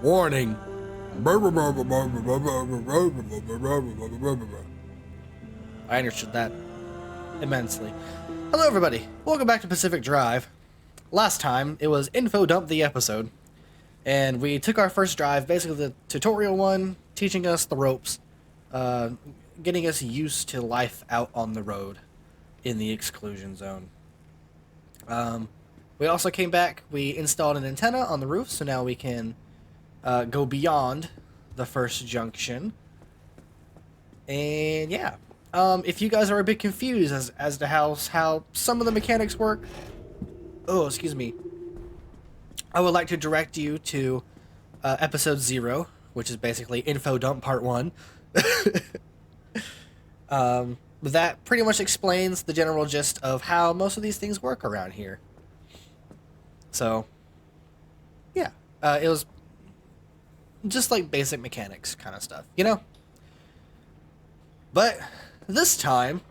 Warning. I understood that immensely. Hello everybody, welcome back to Pacific Drive. Last time, it was Info Dump the episode. And we took our first drive, basically the tutorial one, teaching us the ropes, getting us used to life out on the road in the exclusion zone. We also came back, we installed an antenna on the roof, so now we can go beyond the first junction. And yeah, if you guys are a bit confused as to how some of the mechanics work, oh, excuse me, I would like to direct you to episode 0, which is basically Info Dump Part 1. That pretty much explains the general gist of how most of these things work around here. So, yeah, it was just like basic mechanics kind of stuff, you know? But this time,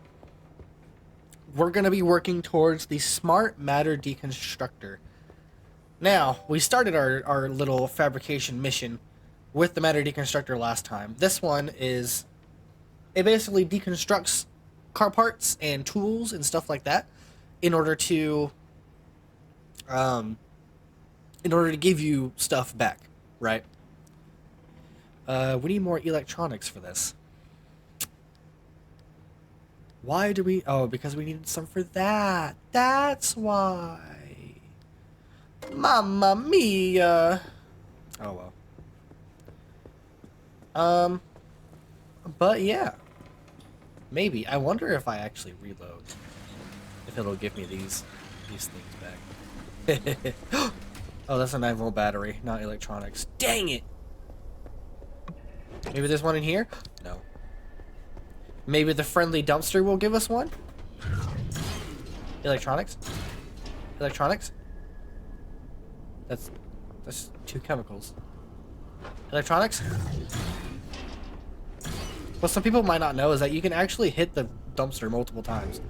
we're going to be working towards the Smart Matter Deconstructor. Now, we started our little fabrication mission with the Matter Deconstructor last time. This one is, it basically deconstructs car parts and tools and stuff like that in order to give you stuff back, right? We need more electronics for this. Why do we... Oh, because we needed some for that. That's why. Mamma mia. Oh, well. But yeah. Maybe. I wonder if I actually reload. If it'll give me these things back. Oh, that's a 9-volt battery, not electronics. Dang it! Maybe there's one in here? No. Maybe the friendly dumpster will give us one? Electronics? Electronics? That's 2 chemicals. Electronics? What some people might not know is that you can actually hit the dumpster multiple times.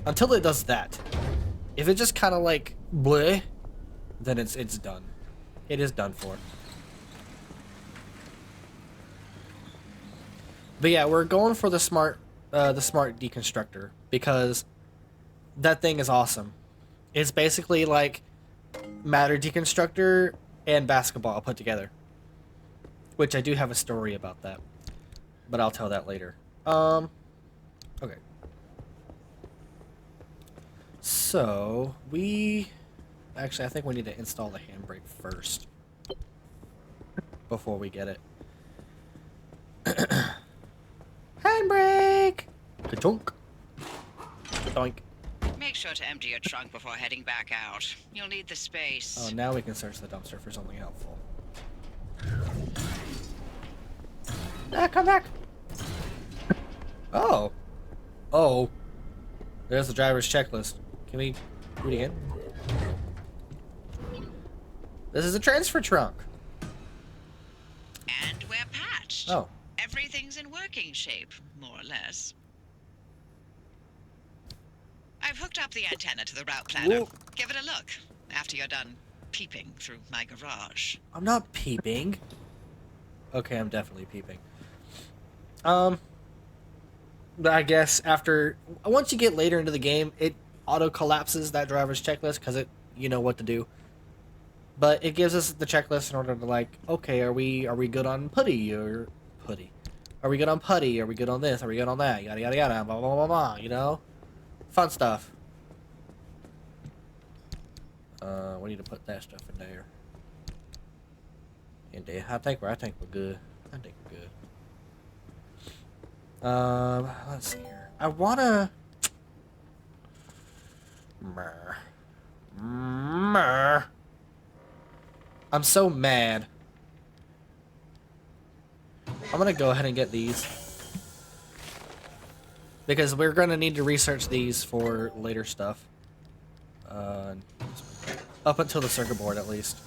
Until it does that. If it just kind of like bleh, then it's done. It is done for. But yeah, we're going for the smart deconstructor because that thing is awesome. It's basically like matter deconstructor and basketball put together. Which I do have a story about that, but I'll tell that later. Okay. So actually, I think we need to install the handbrake first before we get it. Handbrake! Ka-chunk. Doink. Make sure to empty your trunk before heading back out. You'll need the space. Oh, now we can search the dumpster for something helpful. Ah, come back! Oh. Oh. There's the driver's checklist. Can we do it again? This is a transfer trunk. And we're patched. Oh. Everything's in working shape, more or less. I've hooked up the antenna to the route planner. Ooh. Give it a look after you're done peeping through my garage. I'm not peeping. Okay, I'm definitely peeping. But I guess once you get later into the game, it auto collapses that driver's checklist because you know what to do. But it gives us the checklist in order to like, okay, are we good on putty or putty? Are we good on putty? Are we good on this? Are we good on that? Yada yada yada. Blah blah blah blah. You know, fun stuff. We need to put that stuff in there. In there, I think we're good. I think we're good. Let's see here. I wanna. I'm so mad. I'm gonna go ahead and get these. Because we're gonna need to research these for later stuff. Up until the circuit board, at least.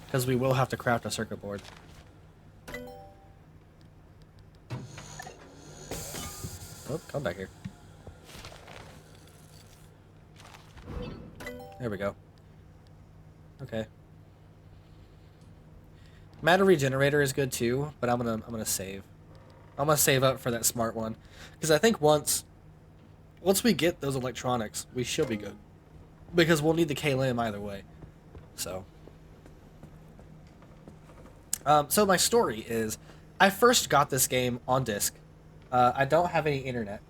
Because we will have to craft a circuit board. Oh, come back here. There we go. Okay. Matter regenerator is good too, but I'm gonna save. I'm gonna save up for that smart one, because I think once we get those electronics, we should be good, because we'll need the KLM either way. So, so my story is, I first got this game on disc. I don't have any internet,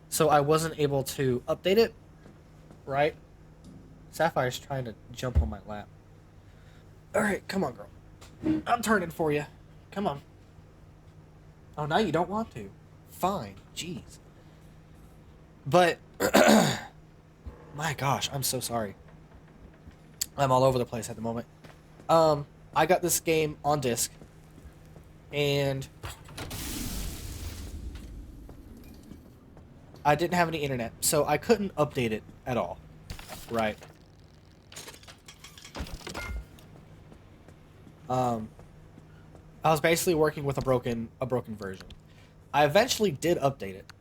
so I wasn't able to update it. Right? Sapphire's trying to jump on my lap. All right, come on, girl. I'm turning for you. Come on. Oh, now you don't want to. Fine. Jeez. But, my gosh, I'm so sorry. I'm all over the place at the moment. I got this game on disc, and I didn't have any internet, so I couldn't update it at all. Right. I was basically working with a broken version. I eventually did update it,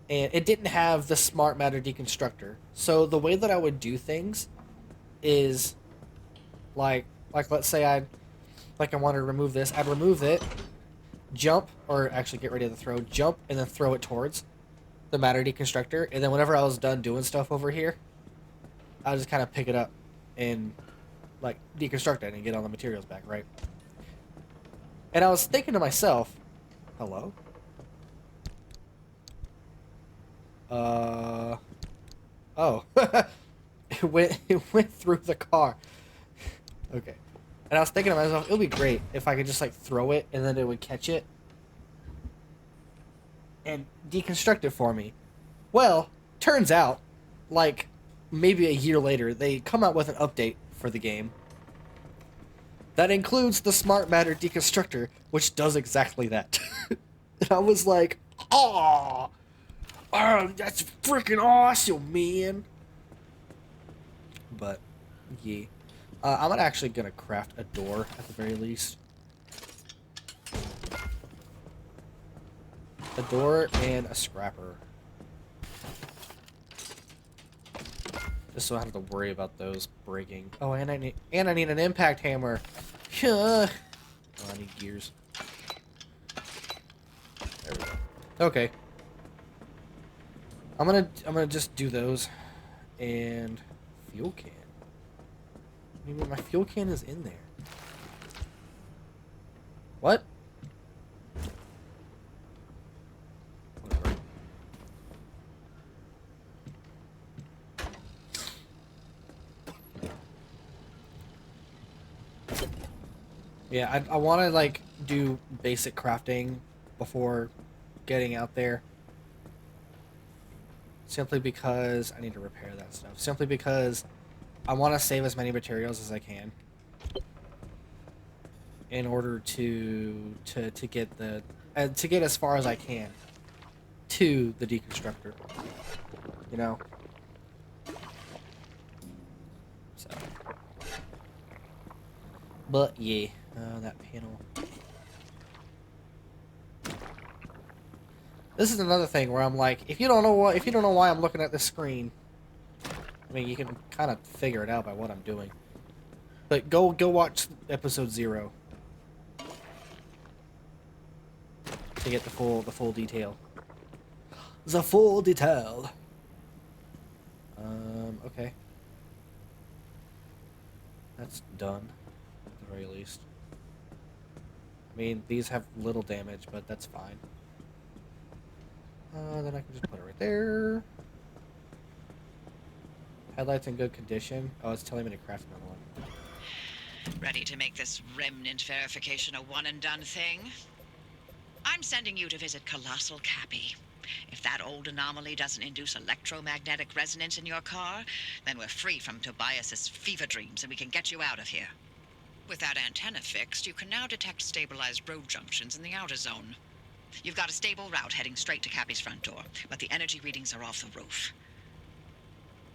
and it didn't have the smart matter deconstructor. So the way that I would do things is like let's say I want to remove this. I'd remove it, jump, or actually get ready to throw, jump, and then throw it towards the matter deconstructor. And then whenever I was done doing stuff over here, I just kind of pick it up and like deconstruct it and get all the materials back, right? And I was thinking to myself, hello? Oh. it went through the car. Okay. And I was thinking to myself, it would be great if I could just like throw it and then it would catch it and deconstruct it for me. Well, turns out, like maybe a year later, they come out with an update for the game that includes the smart matter deconstructor, which does exactly that. And I was like, oh, that's freaking awesome, man. But yeah, I'm actually gonna craft a door at the very least. A door and a scrapper. Just so I don't have to worry about those breaking. Oh, and I need an impact hammer. Oh, I need gears. There we go. Okay. I'm gonna just do those, and fuel can. I mean, my fuel can is in there. What? Whatever. Yeah, I want to like do basic crafting before getting out there. Simply because I need to repair that stuff. Simply because I want to save as many materials as I can in order to get the to get as far as I can to the deconstructor. You know. So. But yeah, that panel. This is another thing where I'm like, if you don't know why I'm looking at this screen, I mean, you can kind of figure it out by what I'm doing. But go watch episode 0 to get the full detail. The full detail. Okay. That's done, at the very least. I mean, these have little damage, but that's fine. Then I can just put it right there. Headlights in good condition. Oh, it's telling me to craft another one. Ready to make this remnant verification a one-and-done thing? I'm sending you to visit Colossal Cappy. If that old anomaly doesn't induce electromagnetic resonance in your car, then we're free from Tobias's fever dreams and we can get you out of here. With that antenna fixed, you can now detect stabilized road junctions in the outer zone. You've got a stable route heading straight to Cappy's front door, but the energy readings are off the roof.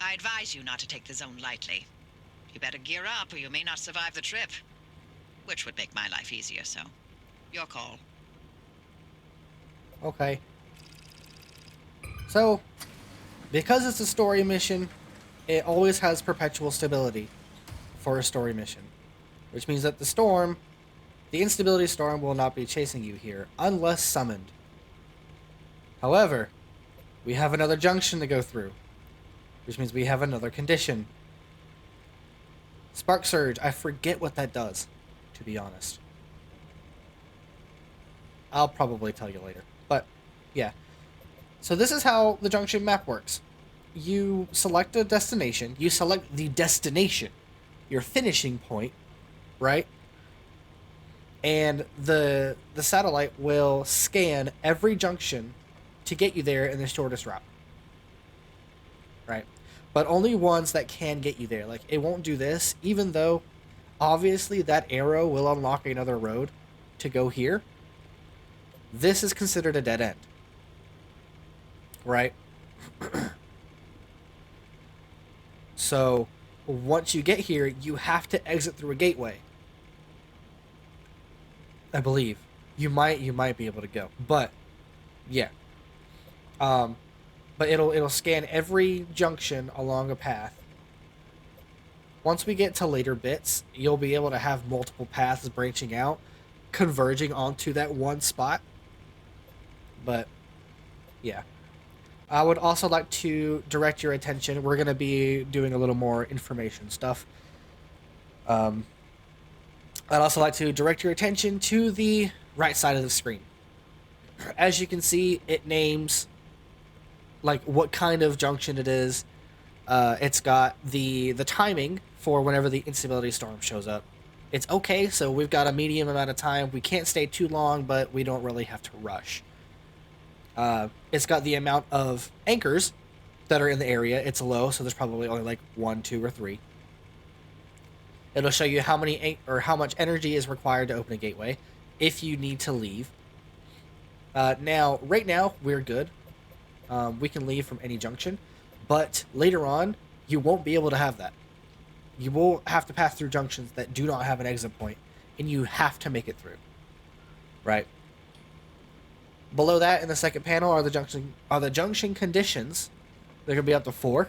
I advise you not to take the zone lightly. You better gear up or you may not survive the trip. Which would make my life easier, so your call. Okay. So, because it's a story mission, it always has perpetual stability for a story mission. Which means that the instability storm will not be chasing you here, unless summoned. However, we have another junction to go through, which means we have another condition. Spark Surge, I forget what that does, to be honest. I'll probably tell you later, but yeah. So this is how the junction map works. You select a destination, you select the destination, your finishing point, right? And the satellite will scan every junction to get you there in the shortest route. Right? But only ones that can get you there. Like, it won't do this, even though obviously that arrow will unlock another road to go here. This is considered a dead end. Right? So, once you get here, you have to exit through a gateway. I believe. You might be able to go. But yeah. But it'll scan every junction along a path. Once we get to later bits, you'll be able to have multiple paths branching out, converging onto that one spot. But yeah. I would also like to direct your attention. We're going to be doing a little more information stuff. I'd also like to direct your attention to the right side of the screen. As you can see, it names like what kind of junction it is. It's got the timing for whenever the instability storm shows up. It's okay, so we've got a medium amount of time. We can't stay too long, but we don't really have to rush. It's got the amount of anchors that are in the area. It's low, so there's probably only like 1, 2, or 3. It'll show you how much energy is required to open a gateway if you need to leave. Right now, we're good. We can leave from any junction, but later on, you won't be able to have that. You will have to pass through junctions that do not have an exit point, and you have to make it through. Right? Below that, in the second panel, are the junction conditions. There can be up to 4.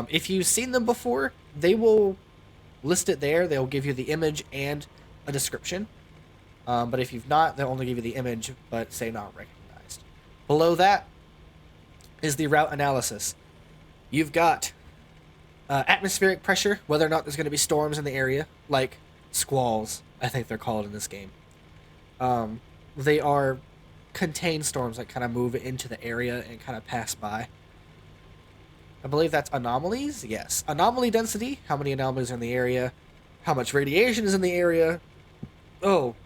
If you've seen them before, they will list it there. They'll give you the image and a description. But if you've not, they'll only give you the image, but say not recognized. Below that is the route analysis. You've got atmospheric pressure, whether or not there's going to be storms in the area, like squalls, I think they're called in this game. They are contained storms that kind of move into the area and kind of pass by. I believe that's anomalies. Yes. Anomaly density. How many anomalies are in the area? How much radiation is in the area? Oh.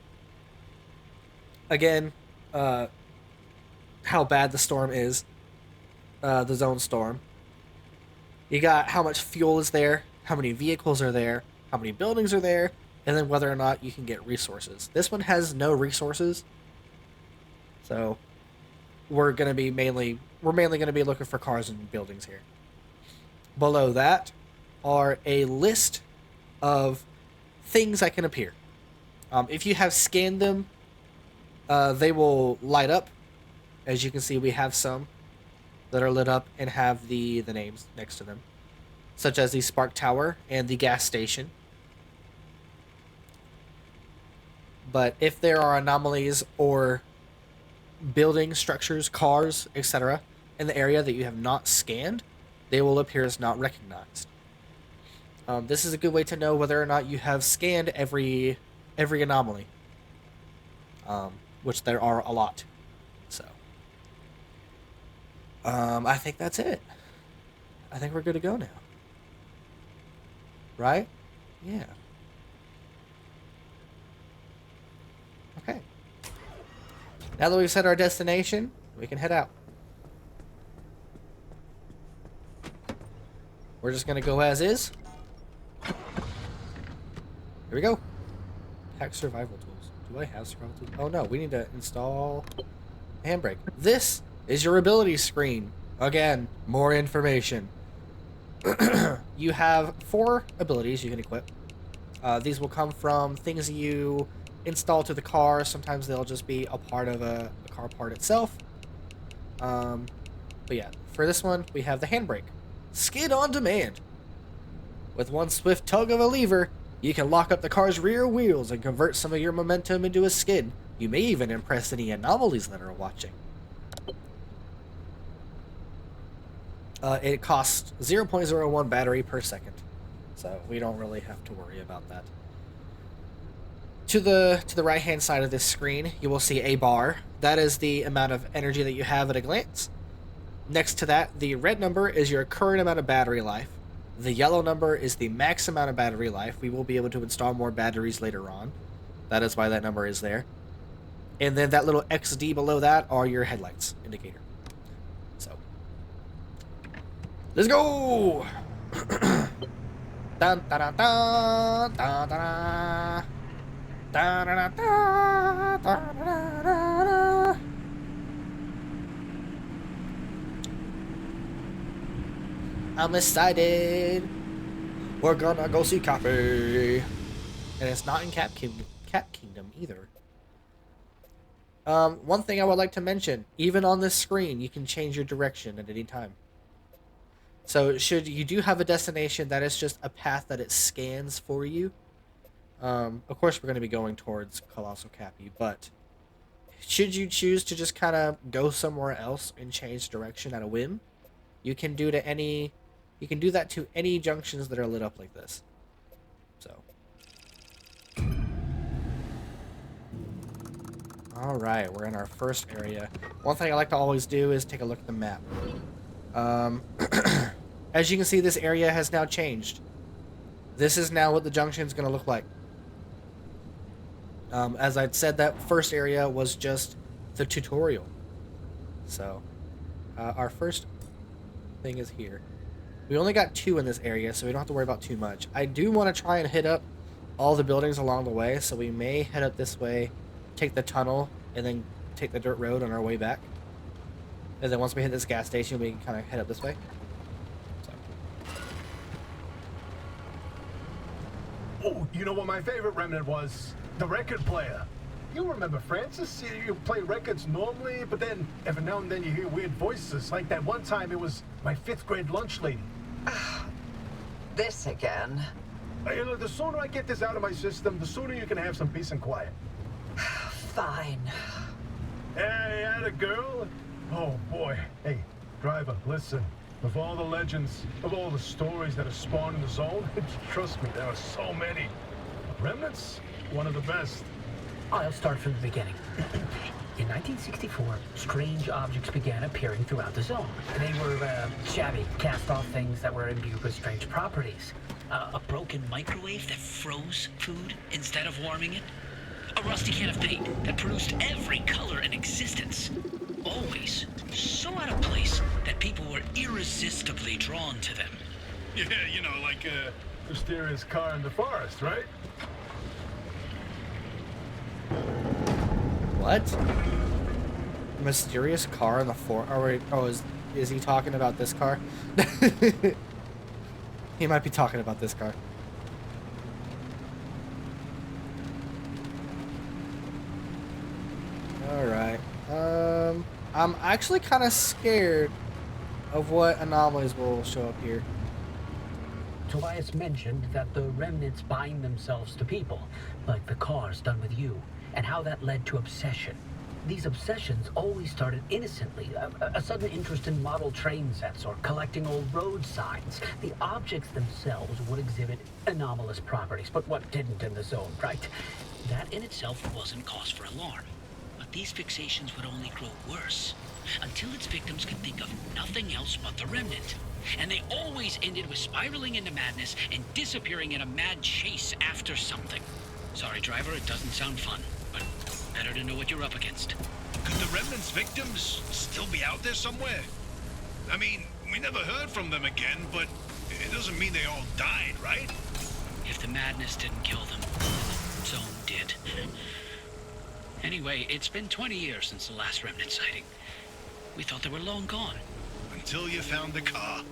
Again, how bad the storm is. The zone storm. You got how much fuel is there, how many vehicles are there, how many buildings are there, and then whether or not you can get resources. This one has no resources. So we're mainly going to be looking for cars and buildings here. Below that are a list of things that can appear. If you have scanned them, they will light up. As you can see, we have some that are lit up and have the names next to them, such as the Spark Tower and the gas station. But if there are anomalies or building structures, cars, etc. in the area that you have not scanned, they will appear as not recognized. This is a good way to know whether or not you have scanned every anomaly, which there are a lot. So, I think that's it. I think we're good to go now. Right? Yeah. Okay. Now that we've set our destination, we can head out. We're just going to go as is. Here we go. Hack survival tools. Do I have survival tools? Oh no, we need to install handbrake. This is your ability screen. Again, more information. You have 4 abilities you can equip. These will come from things you install to the car. Sometimes they'll just be a part of a car part itself. But yeah, for this one, we have the handbrake. Skid on demand. With one swift tug of a lever, you can lock up the car's rear wheels and convert some of your momentum into a skid. You may even impress any anomalies that are watching. It costs 0.01 battery per second, so we don't really have to worry about that. To the right-hand side of this screen, you will see a bar. That is the amount of energy that you have at a glance. Next to that, the red number is your current amount of battery life. The yellow number is the max amount of battery life. We will be able to install more batteries later on. That is why that number is there. And then that little XD below that are your headlights indicator. So, let's go! Dun, da, da, da, da, da, da. Da, da, da, da, da, da, da. I'm excited. We're gonna go see Cappy. And it's not in Cap Kingdom either. One thing I would like to mention, even on this screen, you can change your direction at any time. So should you do have a destination that is just a path that it scans for you, of course we're going to be going towards Colossal Cappy, but should you choose to just kind of go somewhere else and change direction at a whim, you can do that to any junctions that are lit up like this. So, all right, we're in our first area. One thing I like to always do is take a look at the map. As you can see, this area has now changed. This is now what the junction is going to look like. As I'd said, that first area was just the tutorial. So, our first thing is here. We only got 2 in this area, so we don't have to worry about too much. I do want to try and hit up all the buildings along the way, so we may head up this way, take the tunnel, and then take the dirt road on our way back. And then once we hit this gas station, we can kind of head up this way. So. Oh, you know what my favorite remnant was? The record player. You remember Francis? You play records normally, but then every now and then you hear weird voices. Like that one time it was my 5th grade lunch lady. This again. You know, the sooner I get this out of my system, the sooner you can have some peace and quiet. Fine. Hey, atta girl. Oh boy. Hey, driver, listen. Of all the legends, of all the stories that have spawned in the zone, trust me, there are so many. Remnants, one of the best. I'll start from the beginning. In 1964, strange objects began appearing throughout the zone. They were shabby, cast-off things that were imbued with strange properties. A broken microwave that froze food instead of warming it. A rusty can of paint that produced every color in existence. Always so out of place that people were irresistibly drawn to them. Yeah, you know, like a mysterious car in the forest, right? What? Mysterious car in the forest? Oh, wait. Oh, is he talking about this car? He might be talking about this car. Alright. I'm actually kind of scared of what anomalies will show up here. Tobias mentioned that the remnants bind themselves to people, like the cars done with you, and how that led to obsession. These obsessions always started innocently, a sudden interest in model train sets or collecting old road signs. The objects themselves would exhibit anomalous properties, but what didn't in the zone, right? That in itself wasn't cause for alarm. But these fixations would only grow worse, until its victims could think of nothing else but the remnant. And they always ended with spiraling into madness and disappearing in a mad chase after something. Sorry, driver, it doesn't sound fun, but better to know what you're up against. Could the remnant's victims still be out there somewhere? I mean, we never heard from them again, but it doesn't mean they all died, right? If the madness didn't kill them, the zone did. Anyway, it's been 20 years since the last remnant sighting. We thought they were long gone. Until you found the car.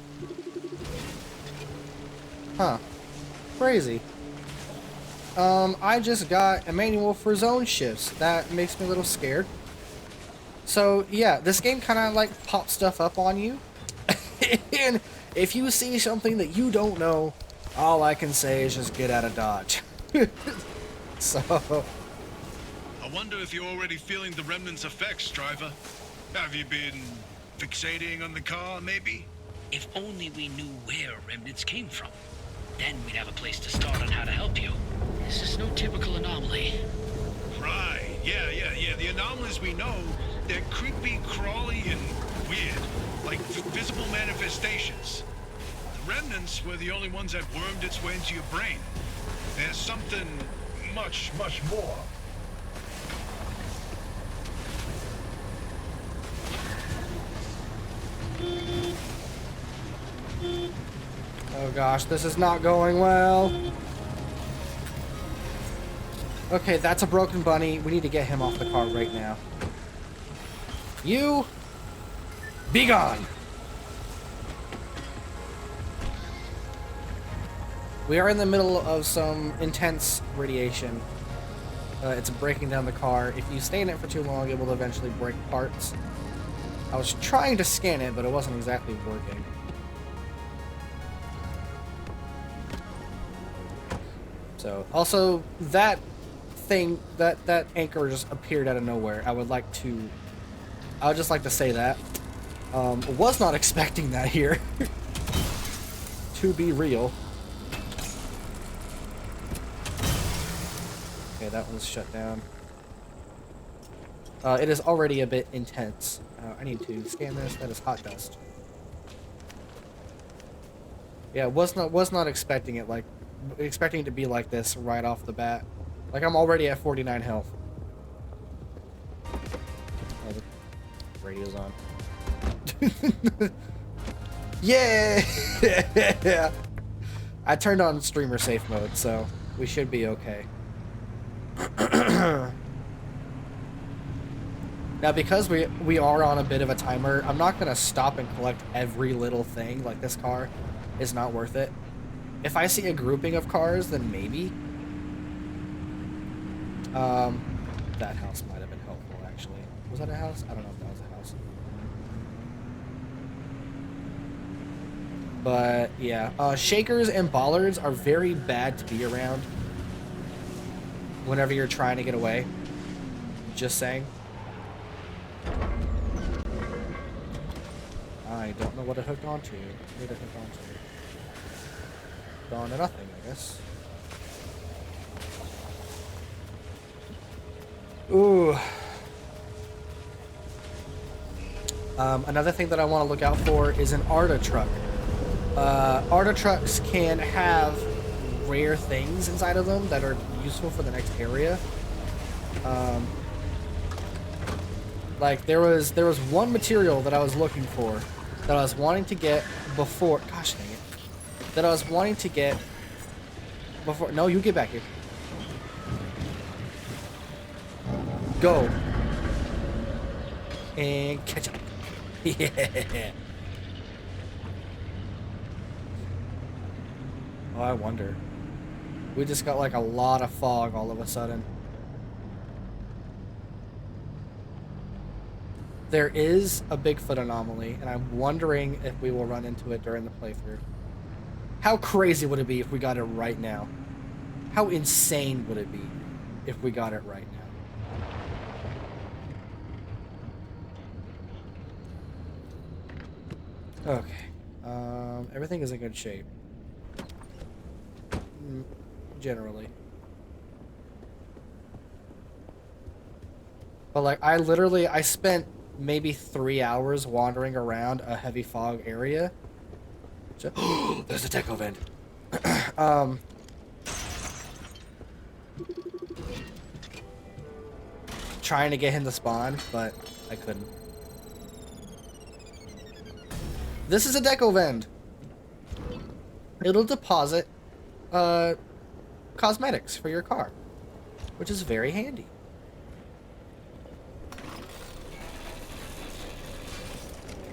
Huh. Crazy. I just got a manual for zone shifts. That makes me a little scared. So, yeah, this game kind of, like, pops stuff up on you. And if you see something that you don't know, All I can say is just get out of Dodge. So, I wonder if you're already feeling the remnants' effects, driver. Have you been fixating on the car, maybe? If only we knew where remnants came from. Then we'd have a place to start on how to help you. This is no typical anomaly. Right. Yeah. The anomalies we know, they're creepy, crawly, and weird. Like visible manifestations. The remnants were the only ones that wormed its way into your brain. There's something much more. oh gosh, this is not going well. Okay, that's a broken bunny. We need to get him off the car right now. You, be gone. We are in the middle of some intense radiation. It's breaking down the car. If you stay in it for too long, it will eventually break parts. I was trying to scan it, but it wasn't exactly working. So, also, that thing, that anchor just appeared out of nowhere. I would just like to say that. Was not expecting that here. To be real. Okay, that one's shut down. It is already a bit intense. I need to scan this. That is hot dust. Yeah, was not expecting it to be like this right off the bat. Like, I'm already at 49 health. Oh, the radio's on. Yeah! I turned on streamer safe mode, so we should be okay. Now, because we are on a bit of a timer, I'm not gonna stop and collect every little thing. Like, this car is not worth it. If I see a grouping of cars, then maybe. That house might have been helpful, actually. Was that a house? I don't know if that was a house. But, yeah. Shakers and bollards are very bad to be around whenever you're trying to get away. Just saying. I don't know what it hooked onto. What did it hook onto? On to nothing, I guess. Ooh. Another thing that I want to look out for is an ARTA truck. ARTA trucks can have rare things inside of them that are useful for the next area. Like there was one material that I was looking for that I was wanting to get before. Gosh dang it! That I was wanting to get before. No, you get back here. Go and catch up. Yeah. Oh, I wonder. We just got like a lot of fog all of a sudden. There is a Bigfoot anomaly, and I'm wondering if we will run into it during the playthrough. How crazy would it be if we got it right now? How insane would it be if we got it right now? Okay. Everything is in good shape. Generally. But like, I spent maybe 3 hours wandering around a heavy fog area. There's a deco vent. Trying to get him to spawn, but I couldn't. This is a deco vent. It'll deposit cosmetics for your car, which is very handy.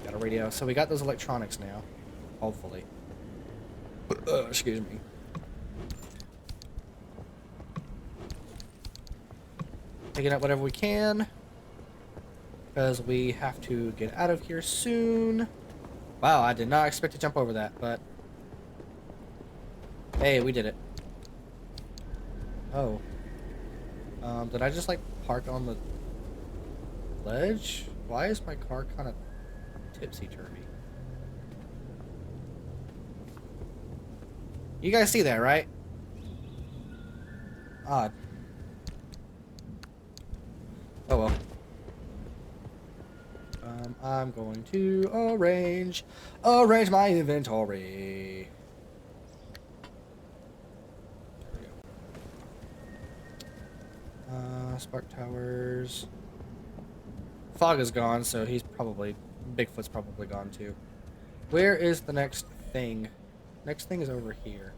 Got a radio, so we got those electronics now, hopefully. Excuse me. Picking up whatever we can, because we have to get out of here soon. Wow, I did not expect to jump over that, but Hey, we did it. Oh. Did I just like park on the ledge? Why is my car kind of tipsy-turvy? You guys see that, right? Odd. Oh well. I'm going to arrange my inventory. There we go. Spark towers. Fog is gone, so he's probably... Bigfoot's probably gone too. Where is the next thing? Next thing is over here.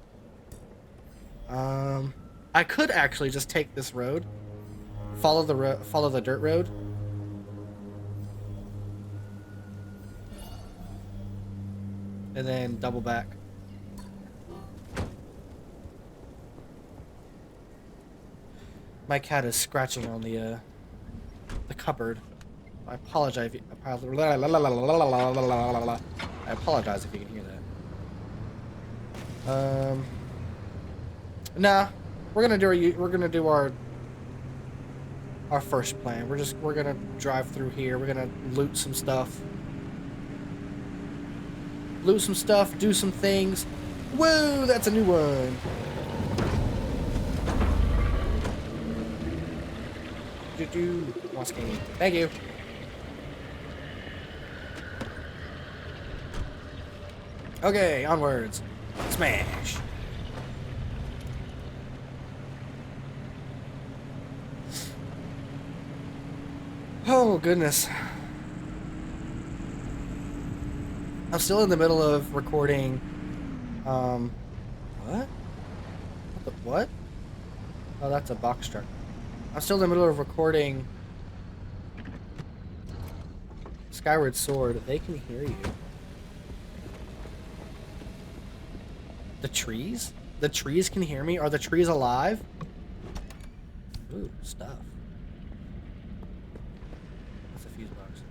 I could actually just take this road. Follow the dirt road. And then double back. My cat is scratching on the cupboard. I apologize. I apologize if you can hear that. Nah, we're gonna do our first plan. We're gonna drive through here. We're gonna loot some stuff. Do some things. Whoa, that's a new one. Thank you. Okay, onwards. Smash. Oh, goodness. I'm still in the middle of recording, what? What? Oh, that's a box truck. I'm still in the middle of recording Skyward Sword. They can hear you. The trees? The trees can hear me? Are the trees alive? Ooh, stuff. That's a fuse box.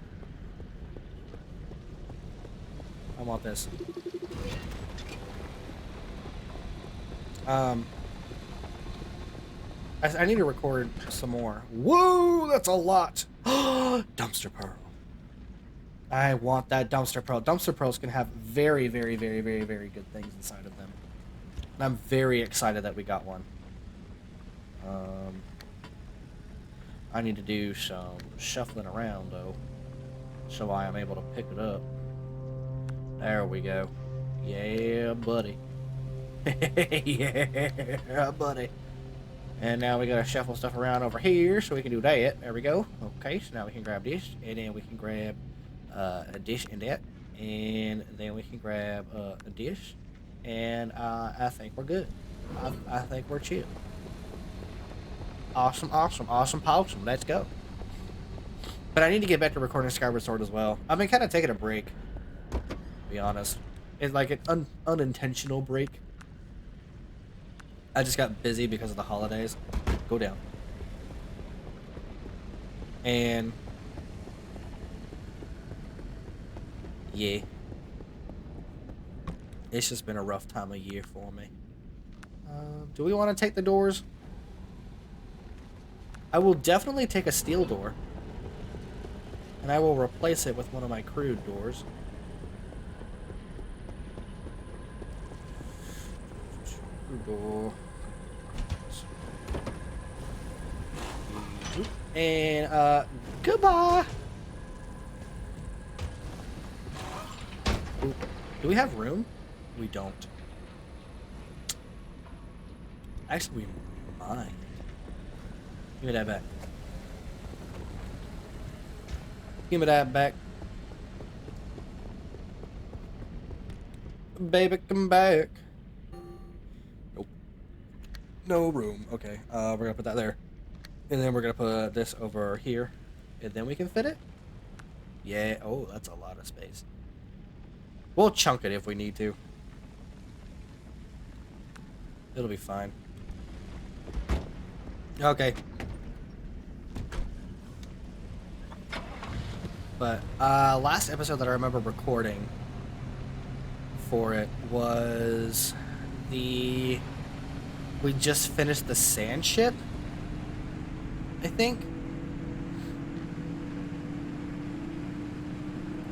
I want this. I need to record some more. Whoa, that's a lot. Dumpster pearl. I want that dumpster pearl. Dumpster pearls can have very, very, very, very, very good things inside of them. And I'm very excited that we got one. I need to do some shuffling around though, so I am able to pick it up. There we go. Yeah, buddy. Yeah, buddy. And now we gotta shuffle stuff around over here so we can do that. There we go. Okay, so now we can grab this, and then we can grab a dish and that, and then we can grab a dish, and I think we're good. I think we're chill. Awesome, awesome, awesome, awesome. Let's go. But I need to get back to recording Skyward Sword as well. I've been kind of taking a break, to be honest. It's like an unintentional break. I just got busy because of the holidays. Go down. And yeah, it's just been a rough time of year for me. Do we want to take the doors? I will definitely take a steel door, and I will replace it with one of my crude doors. Door. And goodbye. Ooh, do we have room? We don't. Actually, we might. Give me that back. Give me that back. Baby, come back. No room. Okay, we're gonna put that there. And then we're gonna put this over here. And then we can fit it? Yeah, oh, that's a lot of space. We'll chunk it if we need to. It'll be fine. Okay. But, last episode that I remember recording for it was we just finished the sand ship, I think.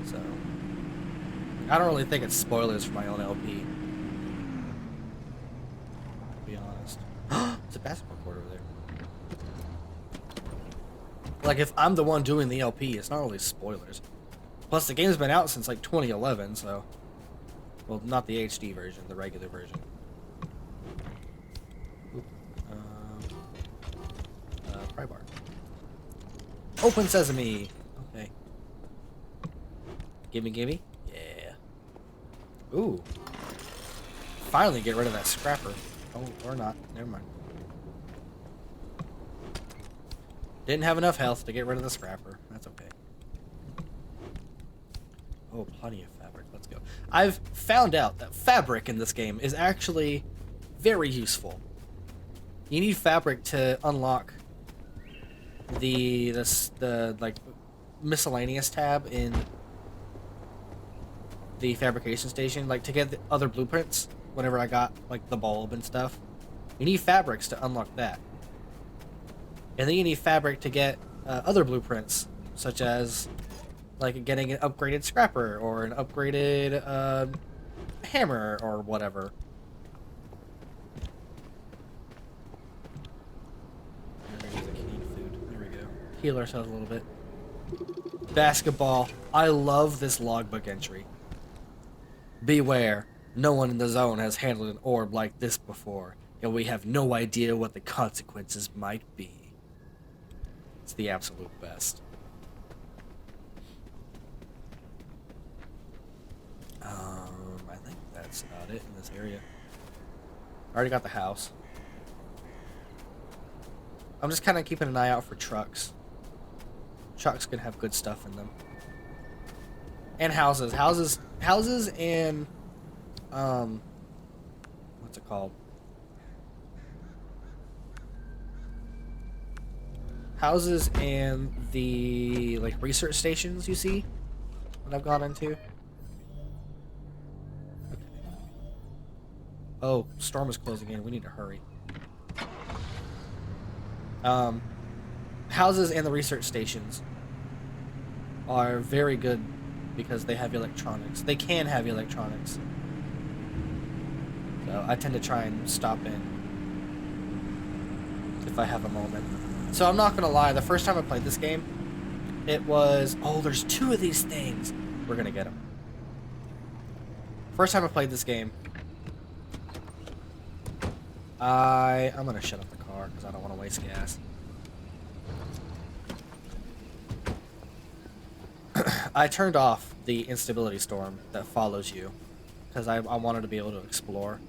So I don't really think it's spoilers for my own LP, to be honest. It's a basketball court over there. Like, if I'm the one doing the LP, it's not really spoilers. Plus, the game's been out since like 2011, so. Well, not the HD version, the regular version. Oop. Pry bar. Open sesame! Okay. Gimme, gimme? Yeah. Ooh. Finally get rid of that scrapper. Oh, or not. Never mind. Didn't have enough health to get rid of the scrapper. That's okay. Oh, plenty of fabric. Let's go. I've found out that fabric in this game is actually very useful. You need fabric to unlock the like miscellaneous tab in the fabrication station, like to get the other blueprints. Whenever I got like the bulb and stuff, you need fabrics to unlock that. And then you need fabric to get other blueprints, such as like getting an upgraded scrapper or an upgraded hammer or whatever. There's a canned food. There we go. Heal ourselves a little bit. Basketball. I love this logbook entry. Beware, no one in the zone has handled an orb like this before, and we have no idea what the consequences might be. It's the absolute best. I think that's about it in this area. I already got the house. I'm just kind of keeping an eye out for trucks. Trucks can have good stuff in them. And houses. Houses and what's it called? Houses and the like research stations you see that I've gone into. Okay. Oh, storm is closing in. We need to hurry. Houses and the research stations are very good because they have electronics. They can have electronics. So I tend to try and stop in if I have a moment. So I'm not gonna lie, the first time I played this game, it was, oh, there's two of these things. We're gonna get them. First time I played this game, I'm gonna shut up the car because I don't want to waste gas. I turned off the instability storm that follows you because I wanted to be able to explore.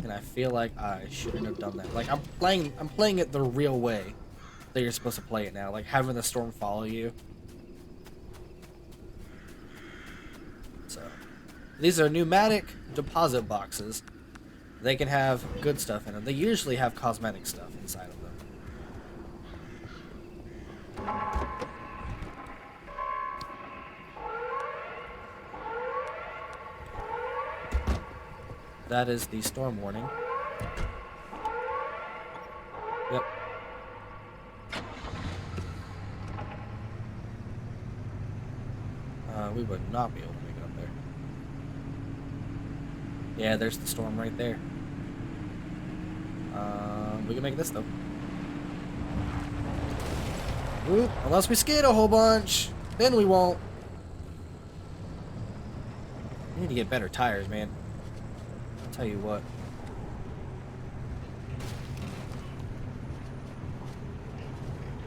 And I feel like I shouldn't have done that. Like I'm playing it the real way that you're supposed to play it now. Like having the storm follow you. So these are pneumatic deposit boxes. They can have good stuff in them. They usually have cosmetic stuff inside of them. That is the storm warning. Yep. We would not be able to make it up there. Yeah, there's the storm right there. We can make this though. Oop, unless we skid a whole bunch, then we won't. We need to get better tires, man. I'll tell you what.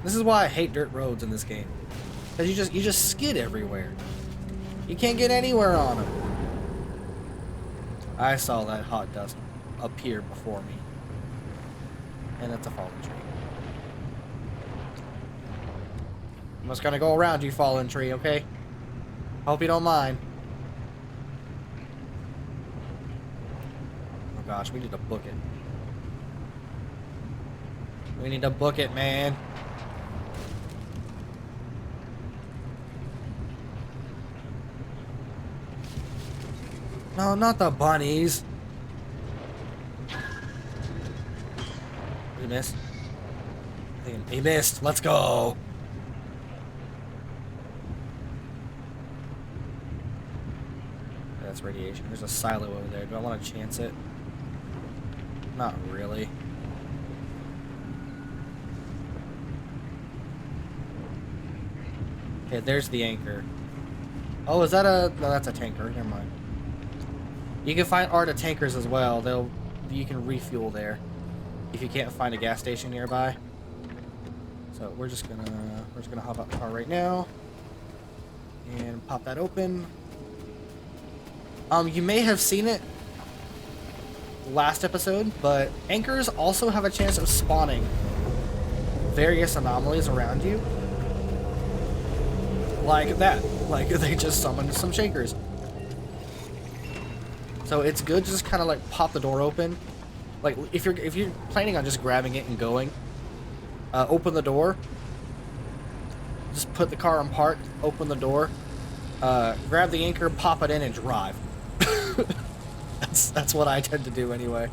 This is why I hate dirt roads in this game. Because you just skid everywhere. You can't get anywhere on them. I saw that hot dust appear before me. And it's a fallen tree. I'm just gonna go around you, fallen tree, okay? Hope you don't mind. Oh gosh, we need to book it. We need to book it, man. No, not the bunnies. He missed. He missed. Let's go. That's radiation. There's a silo over there. Do I want to chance it? Not really. Okay, there's the anchor. Oh, is that a... No, that's a tanker. Never mind. You can find ARTA tankers as well. You can refuel there if you can't find a gas station nearby. So we're just gonna hop out the car right now and pop that open. You may have seen it last episode, but anchors also have a chance of spawning various anomalies around you. Like that. Like they just summoned some shakers. So it's good to just kind of like pop the door open. Like if you're planning on just grabbing it and going, open the door. Just put the car on park, open the door, grab the anchor, pop it in, and drive. That's what I tend to do anyway.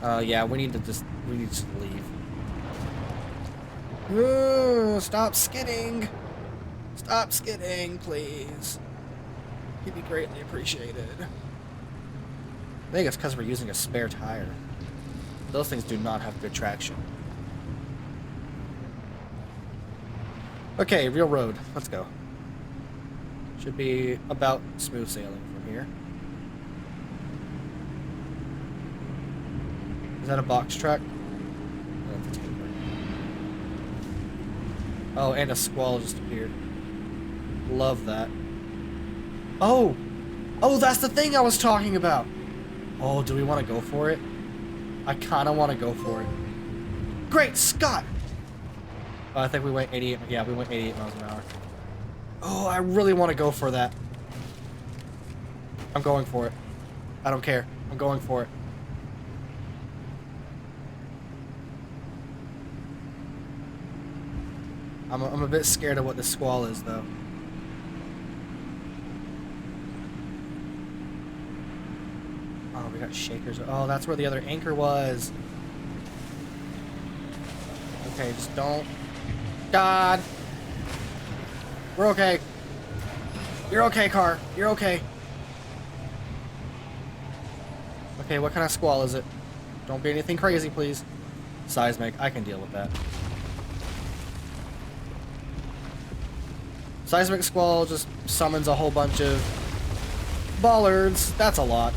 Okay. Yeah, we need to just leave. Stop skidding. Stop skidding, please. You'd be greatly appreciated. I think it's because we're using a spare tire. Those things do not have good traction. Okay, real road. Let's go. Should be about smooth sailing from here. Is that a box truck? No, that's a tanker. Oh, and a squall just appeared. Love that. Oh! Oh, that's the thing I was talking about! Oh, do we want to go for it? I kind of want to go for it. Great Scott! Oh, I think we went 88... Yeah, we went 88 miles an hour. Oh, I really want to go for that. I'm going for it. I don't care. I'm going for it. I'm a bit scared of what this squall is, though. Oh, we got shakers. Oh, that's where the other anchor was. Okay, just don't... God! We're okay. You're okay, car. You're okay. Okay, what kind of squall is it? Don't be anything crazy, please. Seismic. I can deal with that. Seismic squall just summons a whole bunch of bollards. That's a lot.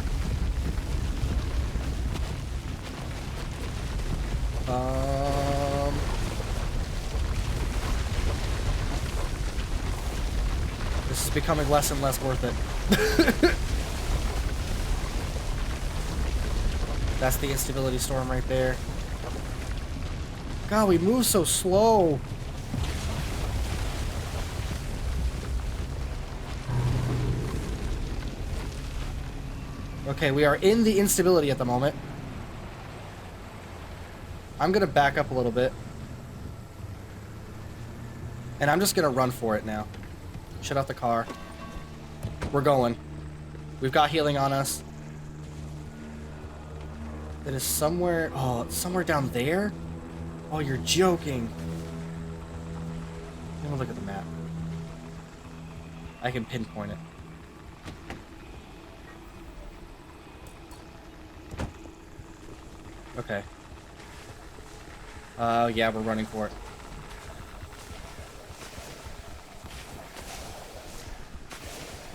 This is becoming less and less worth it. That's the instability storm right there. God, we move so slow. Okay, we are in the instability at the moment. I'm gonna back up a little bit. And I'm just gonna run for it now. Shut off the car. We're going. We've got healing on us. It is somewhere... Oh, it's somewhere down there? Oh, you're joking. Let me look at the map. I can pinpoint it. Okay. Yeah, we're running for it.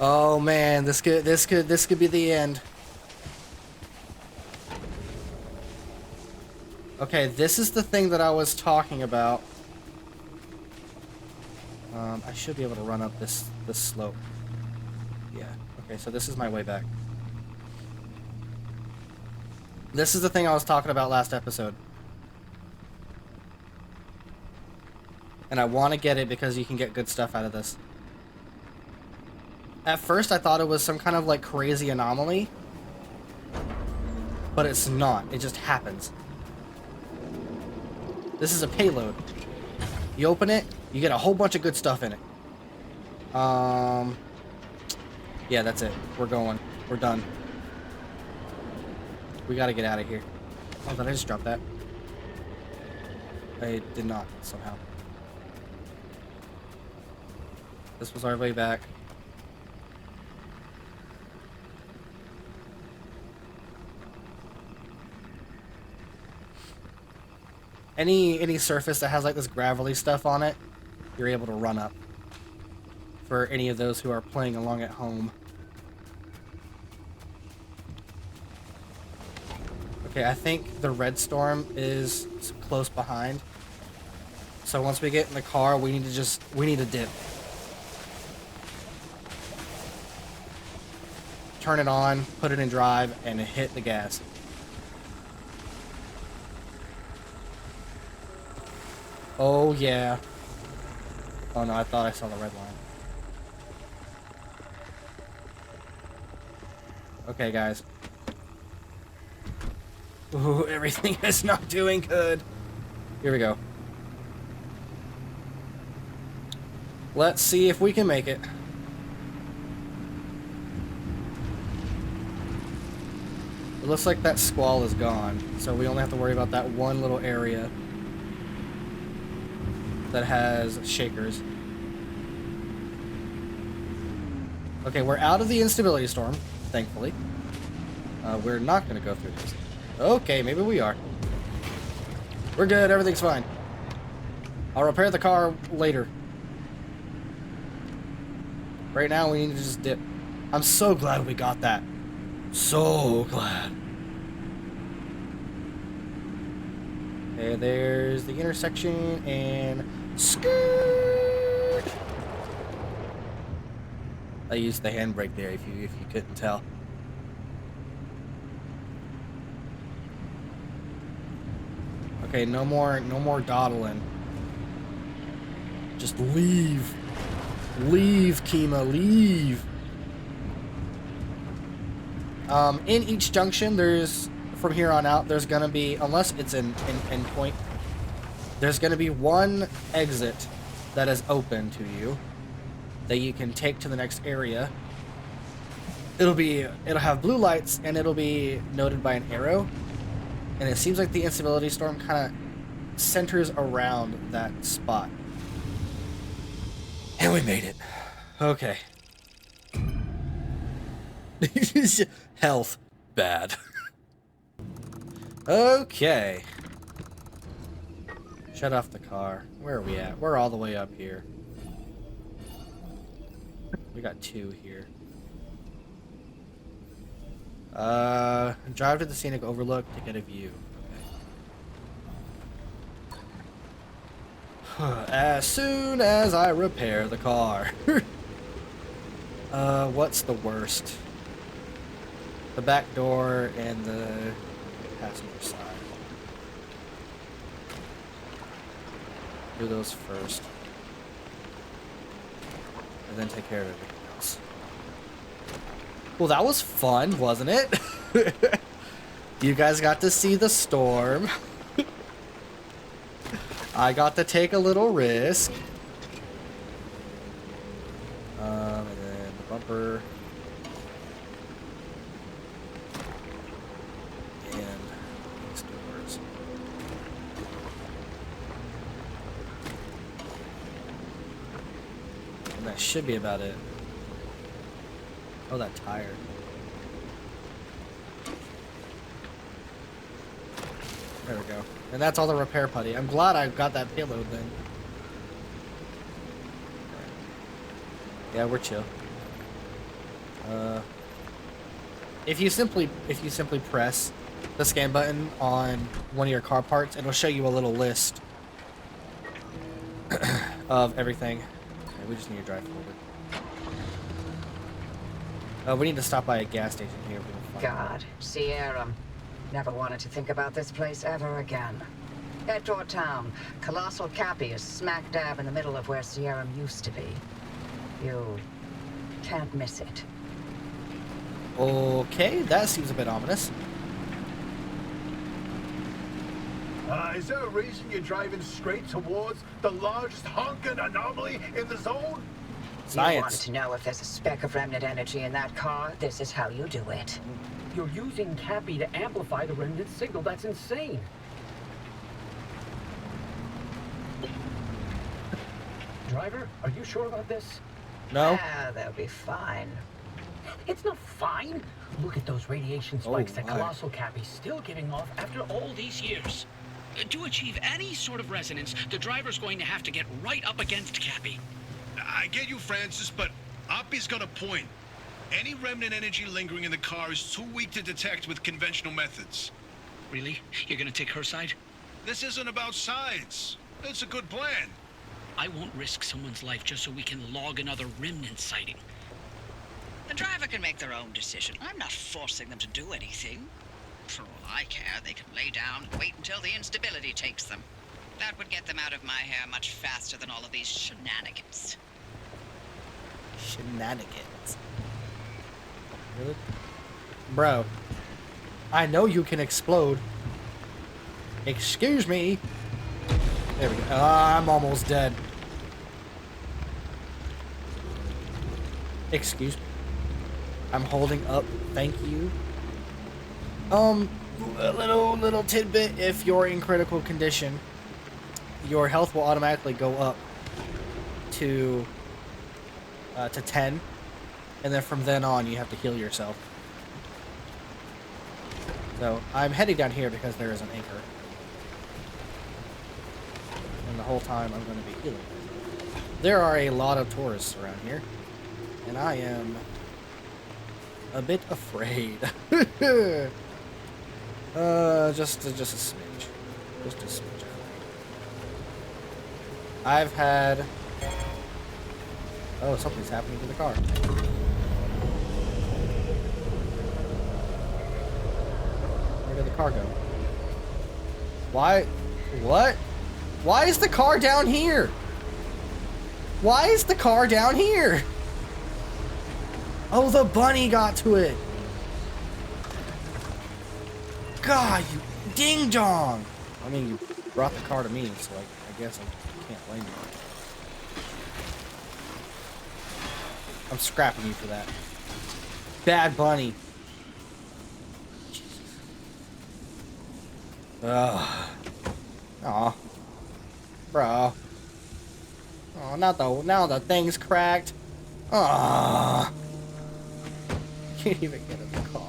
Oh man, this could be the end. Okay, this is the thing that I was talking about. I should be able to run up this slope. Yeah. Okay, so this is my way back. This is the thing I was talking about last episode. And I want to get it because you can get good stuff out of this. At first I thought it was some kind of like crazy anomaly. But it's not. It just happens. This is a payload. You open it, You get a whole bunch of good stuff in it. Yeah, that's it. We're going. We're done. We gotta get out of here. Oh, did I just drop that? I did not, somehow. This was our way back. Any surface that has like this gravelly stuff on it, you're able to run up. For any of those who are playing along at home. Okay, I think the red storm is close behind. So once we get in the car, we need to dip. Turn it on, put it in drive, and hit the gas. Oh yeah. Oh no, I thought I saw the red line. Okay, guys. Ooh, everything is not doing good. Here we go. Let's see if we can make it. It looks like that squall is gone, so we only have to worry about that one little area that has shakers. Okay, we're out of the instability storm, thankfully. We're not going to go through this. Okay, maybe we are. We're good, everything's fine. I'll repair the car later. Right now, we need to just dip. I'm so glad we got that. So glad. Okay, there's the intersection, and skirt. I used the handbrake there if you couldn't tell. Okay, no more dawdling. Just leave. Leave, Kima, leave. In each junction, there's, from here on out, there's gonna be, unless it's an endpoint, there's gonna be one exit that is open to you that you can take to the next area. It'll have blue lights and it'll be noted by an arrow. And it seems like the instability storm kind of centers around that spot. And we made it. Okay. Health. Bad. Okay. Shut off the car. Where are we at? We're all the way up here. We got 2 here. Drive to the scenic overlook to get a view. Okay. As soon as I repair the car. What's the worst? The back door and the passenger side. Do those first. And then take care of everything else. Well, that was fun, wasn't it? You guys got to see the storm. I got to take a little risk. And then the bumper. And these doors. And that should be about it. Oh, that tire. There we go. And that's all the repair putty. I'm glad I got that payload then. Yeah, we're chill. If you simply press the scan button on one of your car parts, it'll show you a little list of everything. Okay, we just need to drive forward. We need to stop by a gas station here. God, Sierra. Never wanted to think about this place ever again. Head toward town. Colossal Cappy is smack dab in the middle of where Sierra used to be. You can't miss it. Okay, that seems a bit ominous. Is there a reason you're driving straight towards the largest honking anomaly in the zone? You wanted Science. to know if there's a speck of remnant energy in that car? This is how you do it. You're using Cappy to amplify the remnant signal. That's insane. Driver, are you sure about this? No? Ah, they'll be fine. It's not fine. Look at those radiation spikes that my. Colossal Cappy's still giving off after all these years. To achieve any sort of resonance, the driver's going to have to get right up against Cappy. I get you, Francis, but Oppy's got a point. Any remnant energy lingering in the car is too weak to detect with conventional methods. Really? You're gonna take her side? This isn't about sides. It's a good plan. I won't risk someone's life just so we can log another remnant sighting. The driver can make their own decision. I'm not forcing them to do anything. For all I care, they can lay down and wait until the instability takes them. That would get them out of my hair much faster than all of these shenanigans. Shenanigans. Really? Bro. I know you can explode. Excuse me. There we go. I'm almost dead. Excuse me. I'm holding up. Thank you. A little tidbit. If you're in critical condition, your health will automatically go up to 10, and then from then on you have to heal yourself. So I'm heading down here because there is an anchor, and the whole time I'm going to be healing. There are a lot of tourists around here, and I am a bit afraid. Just a smidge. Just a smidge. I've had... Oh, something's happening to the car. Where did the car go? Why? What? Why is the car down here? Why is the car down here? Oh, the bunny got to it. God, you ding dong. I mean, you brought the car to me, so I guess I can't blame you. I'm scrapping you for that. Bad bunny. Jesus. Ugh. Aw. Bro. Oh, now the thing's cracked. Aw. Can't even get in the car.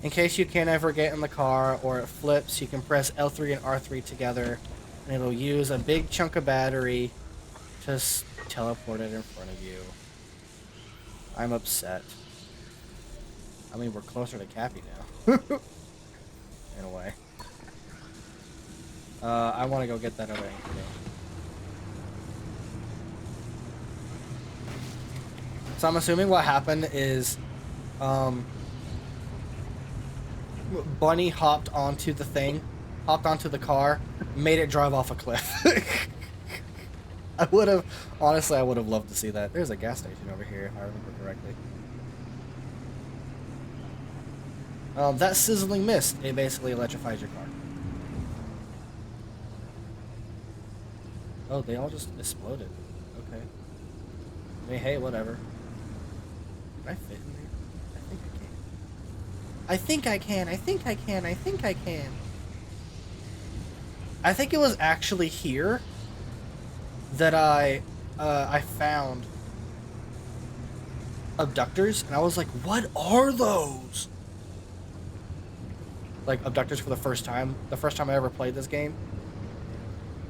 In case you can't ever get in the car or it flips, you can press L3 and R3 together and it'll use a big chunk of battery to teleport it in front of you. I'm upset. I mean, we're closer to Cappy now. In a way. I want to go get that other anchor though. So I'm assuming what happened is, Bunny hopped onto the thing, hopped onto the car, made it drive off a cliff. I would have loved to see that. There's a gas station over here, if I remember correctly. That sizzling mist, it basically electrifies your car. Oh, they all just exploded. Okay. I mean, hey, whatever. Can I fit in there? I think I can. I think I can. I think I can. I think it was actually here that I found abductors, and I was like, what are those? Like, abductors for the first time I ever played this game.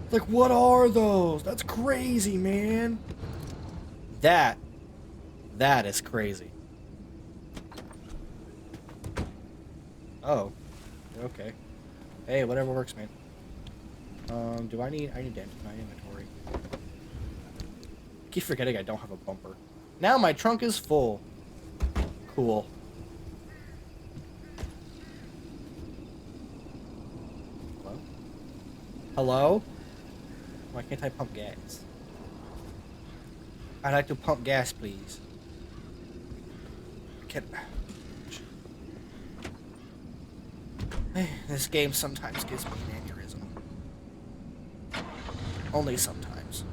Like, what are those? That's crazy, man. That is crazy. Oh. Okay. Hey, whatever works, man. I need damage in my inventory. Keep forgetting I don't have a bumper. Now my trunk is full. Cool. Hello? Hello? Why can't I pump gas? I'd like to pump gas, please. This game sometimes gives me an aneurysm. Only sometimes.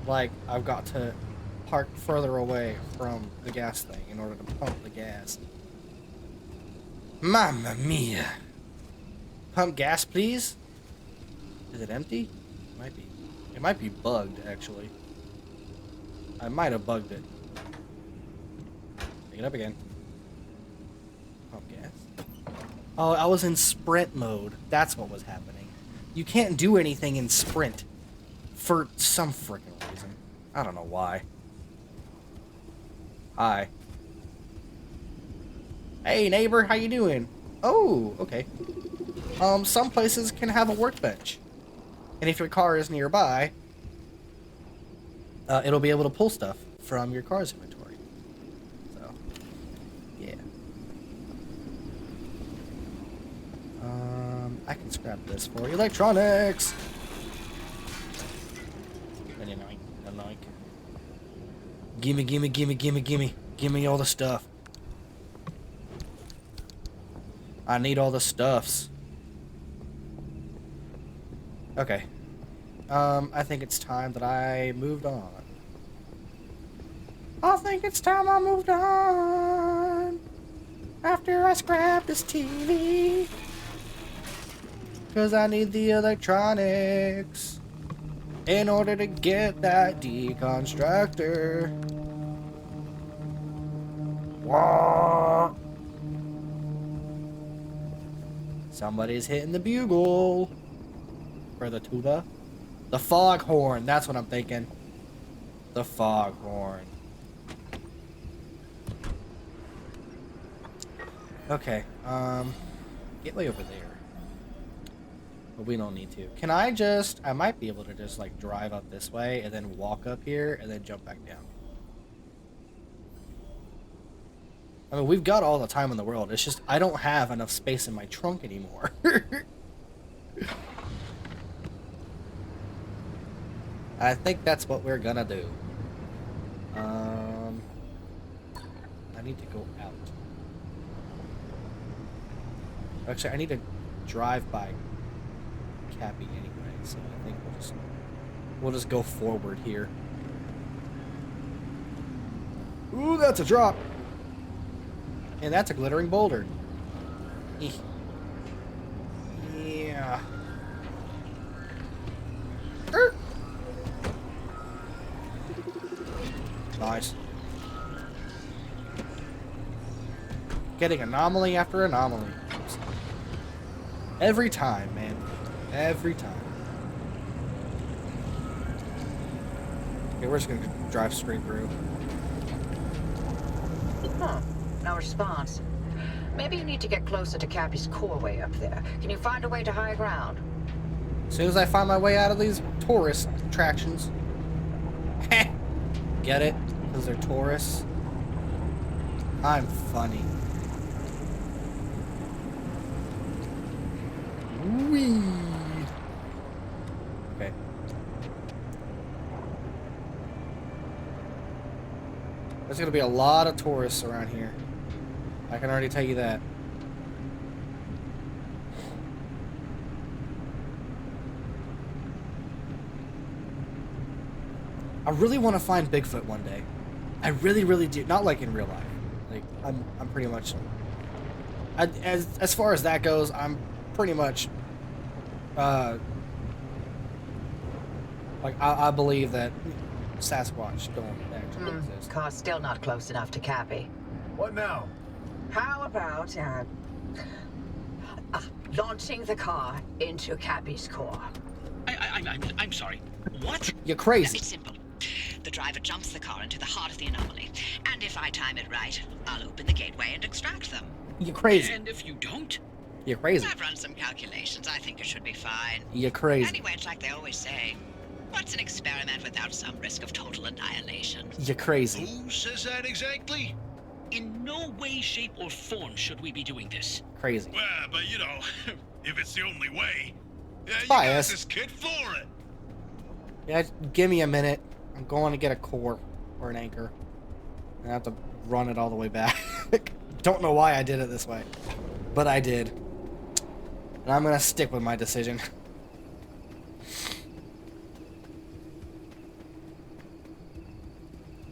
Like, I've got to park further away from the gas thing in order to pump the gas. Mamma mia! Pump gas, please? Is it empty? It might be. It might be bugged, actually. I might have bugged it. Pick it up again. Pump gas. Oh, I was in sprint mode. That's what was happening. You can't do anything in sprint. For some freaking reason. I don't know why. Hi. Hey, neighbor, how you doing? Oh, okay. Some places can have a workbench. And if your car is nearby, it'll be able to pull stuff from your car's inventory. So, yeah. I can scrap this for electronics. Gimme, gimme, gimme, gimme, gimme. Gimme all the stuff. I need all the stuffs. Okay. I think it's time that I moved on. I think it's time I moved on. After I scrap this TV. 'Cause I need the electronics. In order to get that deconstructor. Wah. Somebody's hitting the bugle. Or the tuba. The foghorn, that's what I'm thinking. The foghorn. Okay, get way over there. But we don't need to. Can I just... I might be able to just, like, drive up this way and then walk up here and then jump back down. I mean, we've got all the time in the world. It's just I don't have enough space in my trunk anymore. I think that's what we're gonna do. I need to go out. Actually, I need to drive by Cappy anyway, so I think we'll just go forward here. Ooh, that's a drop. And that's a glittering boulder. Yeah. Nice. Getting anomaly after anomaly. Every time, man. Every time. Okay, we're just gonna drive straight through. Huh. No response. Maybe you need to get closer to Cappy's core way up there. Can you find a way to high ground? As soon as I find my way out of these tourist attractions. Get it? Because they're tourists. I'm funny. Whee! Okay. There's gonna be a lot of tourists around here. I can already tell you that. I really want to find Bigfoot one day. I really, really do. Not like in real life. Like I'm pretty much. As far as that goes, I'm pretty much. Like I believe that Sasquatch don't actually exist. Car's still not close enough to Cappy. What now? How about launching the car into Cappy's core? I'm sorry. What? You're crazy. It's simple. The driver jumps the car into the heart of the anomaly, and if I time it right, I'll open the gateway and extract them. You're crazy. And if you don't? You're crazy. I've run some calculations. I think it should be fine. You're crazy. Anyway, it's like they always say. What's an experiment without some risk of total annihilation? You're crazy. Who says that exactly? In no way, shape, or form should we be doing this. Crazy. Well, but you know, if it's the only way, you got Tobias. this kid for it. Yeah, give me a minute. I'm going to get a core or an anchor. I have to run it all the way back. Don't know why I did it this way, but I did. And I'm gonna stick with my decision.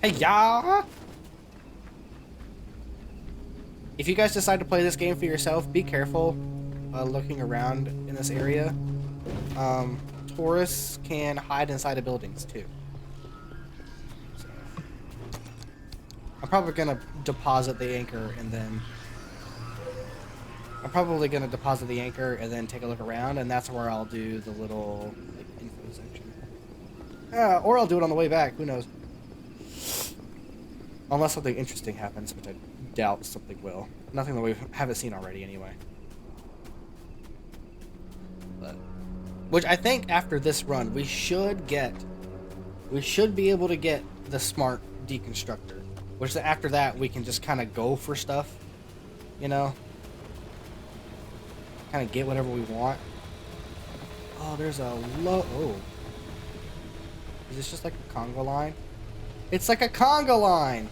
Hey, ya! If you guys decide to play this game for yourself, be careful looking around in this area. Tourists can hide inside of buildings too. So, I'm probably gonna deposit the anchor and then take a look around, and that's where I'll do the little like, info section. Or I'll do it on the way back. Who knows? Unless something interesting happens, which I doubt something will. Nothing that we haven't seen already, anyway. But, which I think after this run, we should be able to get the smart deconstructor. Which after that, we can just kind of go for stuff, you know? Kind of get whatever we want. Oh, there's a oh. Is this just like a conga line? It's like a conga line!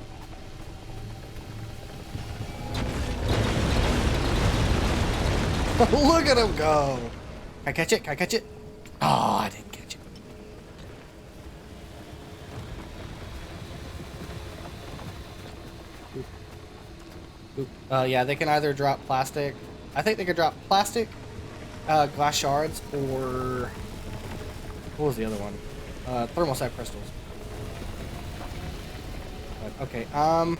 Look at him go! Can I catch it? Can I catch it? Oh, I didn't catch it. Oop. Yeah, they can either drop plastic. I think they could drop plastic, glass shards, or... What was the other one? Thermoset crystals. But, okay, I'm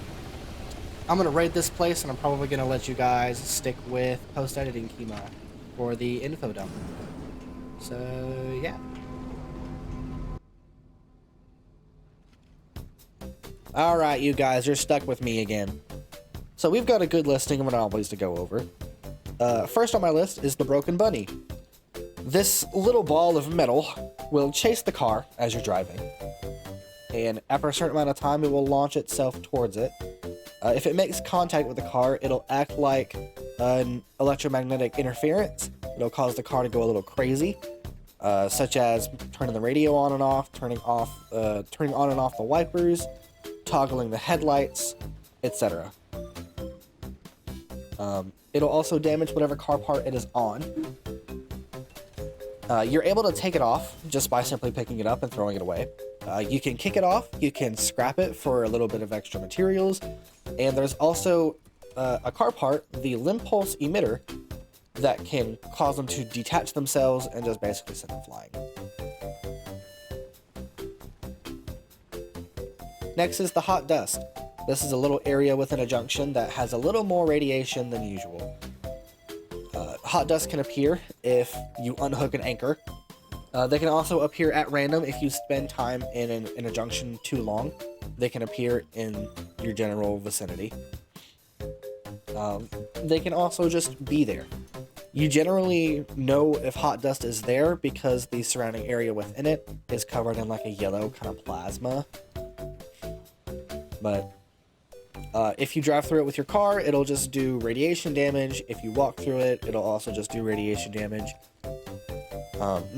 gonna raid this place, and I'm probably gonna let you guys stick with post-editing Kima for the info dump. So, yeah. Alright, you guys, you're stuck with me again. So we've got a good listing of anomalies to go over. First on my list is the Broken Bunny. This little ball of metal will chase the car as you're driving, and after a certain amount of time, it will launch itself towards it. If it makes contact with the car, it'll act like an electromagnetic interference. It'll cause the car to go a little crazy, such as turning the radio on and off, turning on and off the wipers, toggling the headlights, etc. It'll also damage whatever car part it is on. You're able to take it off just by simply picking it up and throwing it away. You can kick it off, you can scrap it for a little bit of extra materials, and there's also a car part, the limb pulse emitter, that can cause them to detach themselves and just basically send them flying. Next is the hot dust. This is a little area within a junction that has a little more radiation than usual. Hot dust can appear if you unhook an anchor. They can also appear at random if you spend time in a junction too long. They can appear in your general vicinity. They can also just be there. You generally know if hot dust is there because the surrounding area within it is covered in like a yellow kind of plasma. But if you drive through it with your car, it'll just do radiation damage. If you walk through it, it'll also just do radiation damage.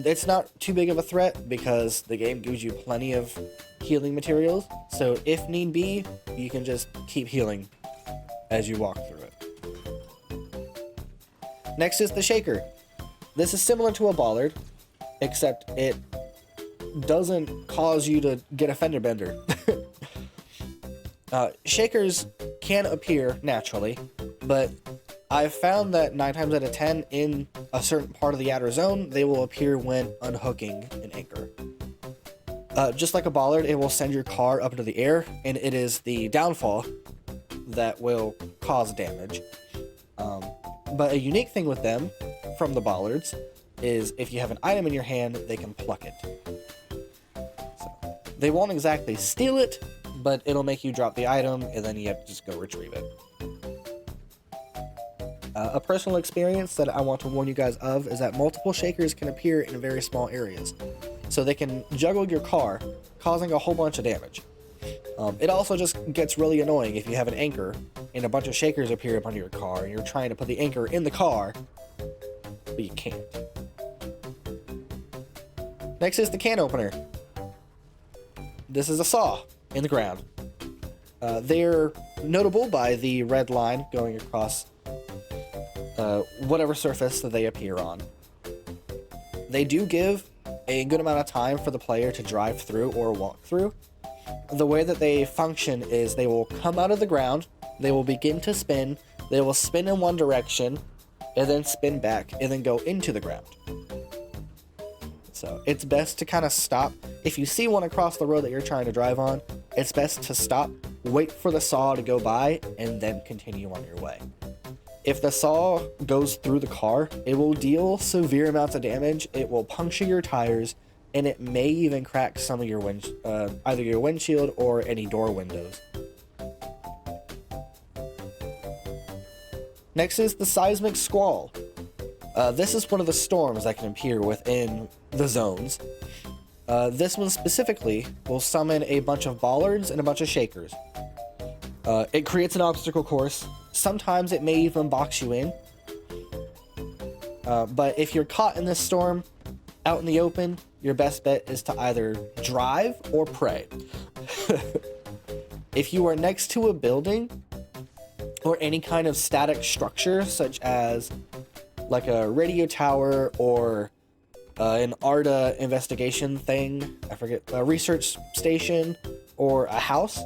It's not too big of a threat because the game gives you plenty of healing materials. So if need be, you can just keep healing as you walk through it. Next is the shaker. This is similar to a bollard, except it doesn't cause you to get a fender bender. Shakers can appear naturally, but I've found that 9 times out of 10 in a certain part of the outer zone, they will appear when unhooking an anchor. Just like a bollard, it will send your car up into the air, and it is the downfall that will cause damage. But a unique thing with them, from the bollards, is if you have an item in your hand, they can pluck it. So, they won't exactly steal it, but it'll make you drop the item, and then you have to just go retrieve it. A personal experience that I want to warn you guys of is that multiple shakers can appear in very small areas. So they can juggle your car, causing a whole bunch of damage. It also just gets really annoying if you have an anchor and a bunch of shakers appear up under your car and you're trying to put the anchor in the car, but you can't. Next is the can opener. this is a saw in the ground. They're notable by the red line going across whatever surface that they appear on. They do give a good amount of time for the player to drive through or walk through. The way that they function is they will come out of the ground, they will begin to spin, they will spin in one direction, and then spin back, and then go into the ground. So it's best to kind of stop. If you see one across the road that you're trying to drive on, it's best to stop, wait for the saw to go by, and then continue on your way. If the saw goes through the car, it will deal severe amounts of damage, it will puncture your tires, and it may even crack some of your either your windshield or any door windows. Next is the seismic squall. This is one of the storms that can appear within the zones. This one specifically will summon a bunch of bollards and a bunch of shakers. It creates an obstacle course. Sometimes it may even box you in. But if you're caught in this storm out in the open, your best bet is to either drive or pray. If you are next to a building or any kind of static structure, such as like a radio tower or an ARDA investigation thing, I forget, a research station or a house,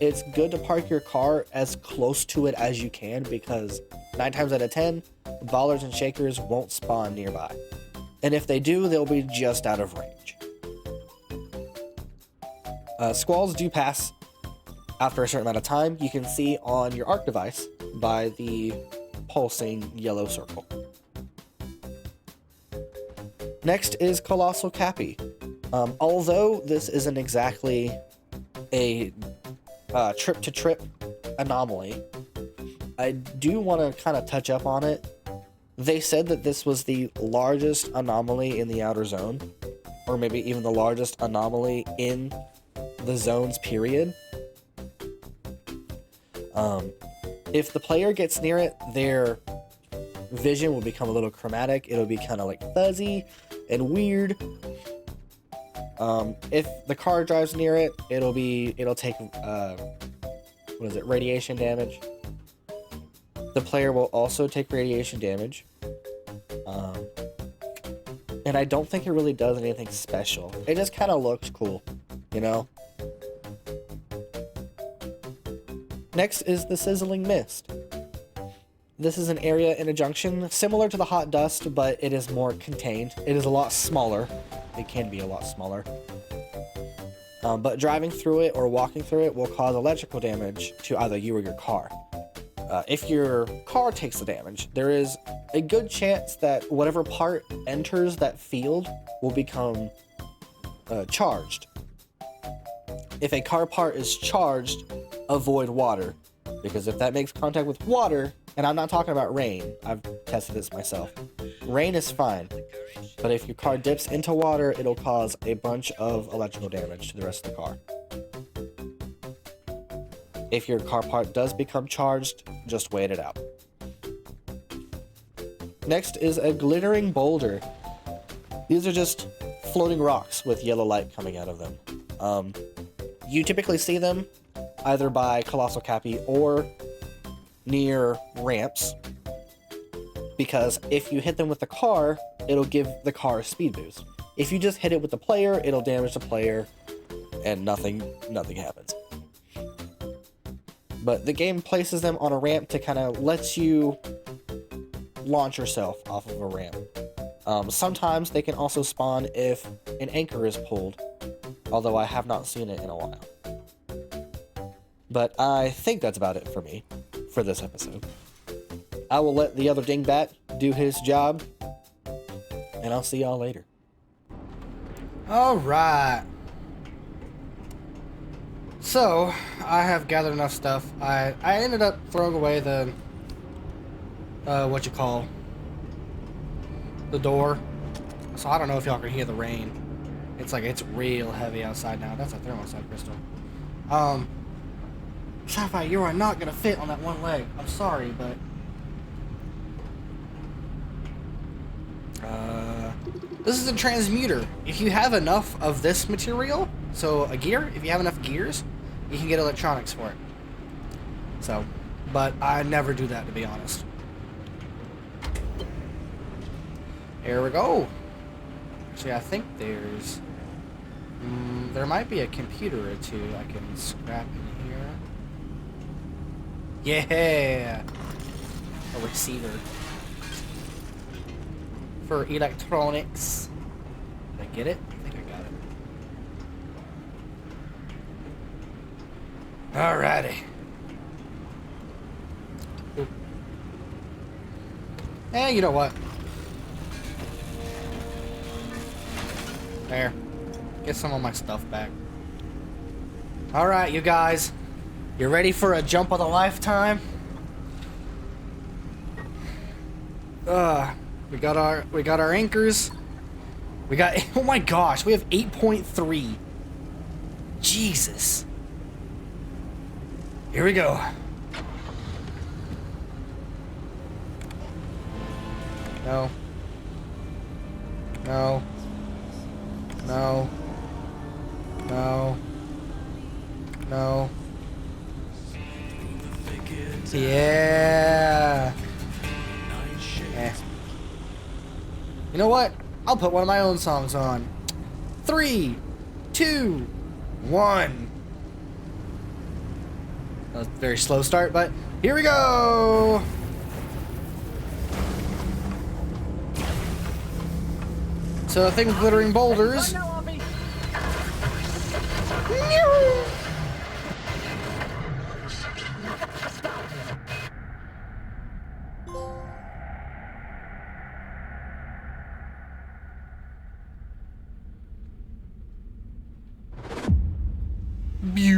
it's good to park your car as close to it as you can, because 9 times out of 10, bollards and shakers won't spawn nearby. And if they do, they'll be just out of range. Squalls do pass after a certain amount of time. You can see on your ARC device by the pulsing yellow circle. Next is Colossal Cappy. Although this isn't exactly a trip-to-trip anomaly, I do want to kind of touch up on it. They said that this was the largest anomaly in the outer zone, or maybe even the largest anomaly in the zones period. If the player gets near it, their vision will become a little chromatic. It'll be kind of like fuzzy and weird. If the car drives near it, it'll take radiation damage. The player will also take radiation damage. And I don't think it really does anything special. It just kind of looks cool, you know? Next is the Sizzling Mist. This is an area in a junction similar to the Hot Dust, but it is more contained. It is a lot smaller. It can be a lot smaller. But driving through it or walking through it will cause electrical damage to either you or your car. If your car takes the damage, there is a good chance that whatever part enters that field will become charged. If a car part is charged, avoid water, because if that makes contact with water, and I'm not talking about rain, I've tested this myself. Rain is fine, but if your car dips into water, it'll cause a bunch of electrical damage to the rest of the car. If your car part does become charged, just wait it out. Next is a glittering boulder. These are just floating rocks with yellow light coming out of them. You typically see them either by Colossal Cappy or near ramps, because if you hit them with the car, it'll give the car a speed boost. If you just hit it with the player, it'll damage the player and nothing happens. But the game places them on a ramp to kind of let you launch yourself off of a ramp. Sometimes they can also spawn if an anchor is pulled, although I have not seen it in a while. But I think that's about it for me for this episode. I will let the other dingbat do his job, and I'll see y'all later. Alright. So, I have gathered enough stuff. I ended up throwing away the, the door. So I don't know if y'all can hear the rain. It's real heavy outside now. That's a thermostat crystal. Sapphire, you are not gonna fit on that one leg. I'm sorry, but... this is a transmuter. If you have enough of this material, So a gear, if you have enough gears, you can get electronics for it. So, but I never do that, to be honest. Here we go. Actually, I think there's... there might be a computer or two I can scrap in here. Yeah! A receiver. For electronics. Did I get it? I think I got it. Alrighty. Oop. Eh, you know what? There. Get some of my stuff back. Alright, you guys. You ready for a jump of the lifetime? We got our anchors. We got, oh my gosh, we have 8.3. Jesus. Here we go. No. No. No. No. No. Yeah. Eh. You know what? I'll put one of my own songs on. 3, 2, 1. That was a very slow start, but here we go. So, the thing with glittering boulders.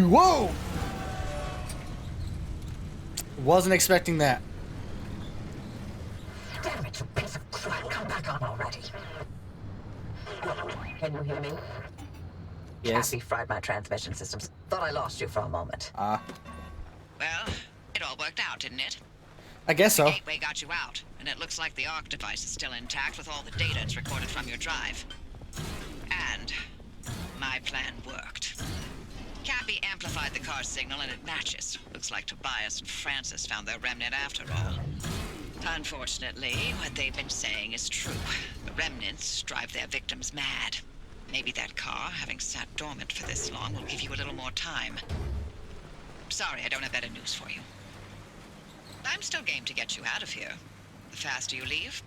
Whoa! Wasn't expecting that. Damn it, you piece of crap. Come back on already. Can you hear me? Yes. Cappy fried my transmission systems. Thought I lost you for a moment. Well, it all worked out, didn't it? I guess so. The gateway got you out, and it looks like the ARC device is still intact with all the data it's recorded from your drive. And my plan worked. Cappy amplified the car's signal and it matches. Looks like Tobias and Francis found their remnant after all. Unfortunately, what they've been saying is true. The remnants drive their victims mad. Maybe that car, having sat dormant for this long, will give you a little more time. Sorry, I don't have better news for you. I'm still game to get you out of here. The faster you leave,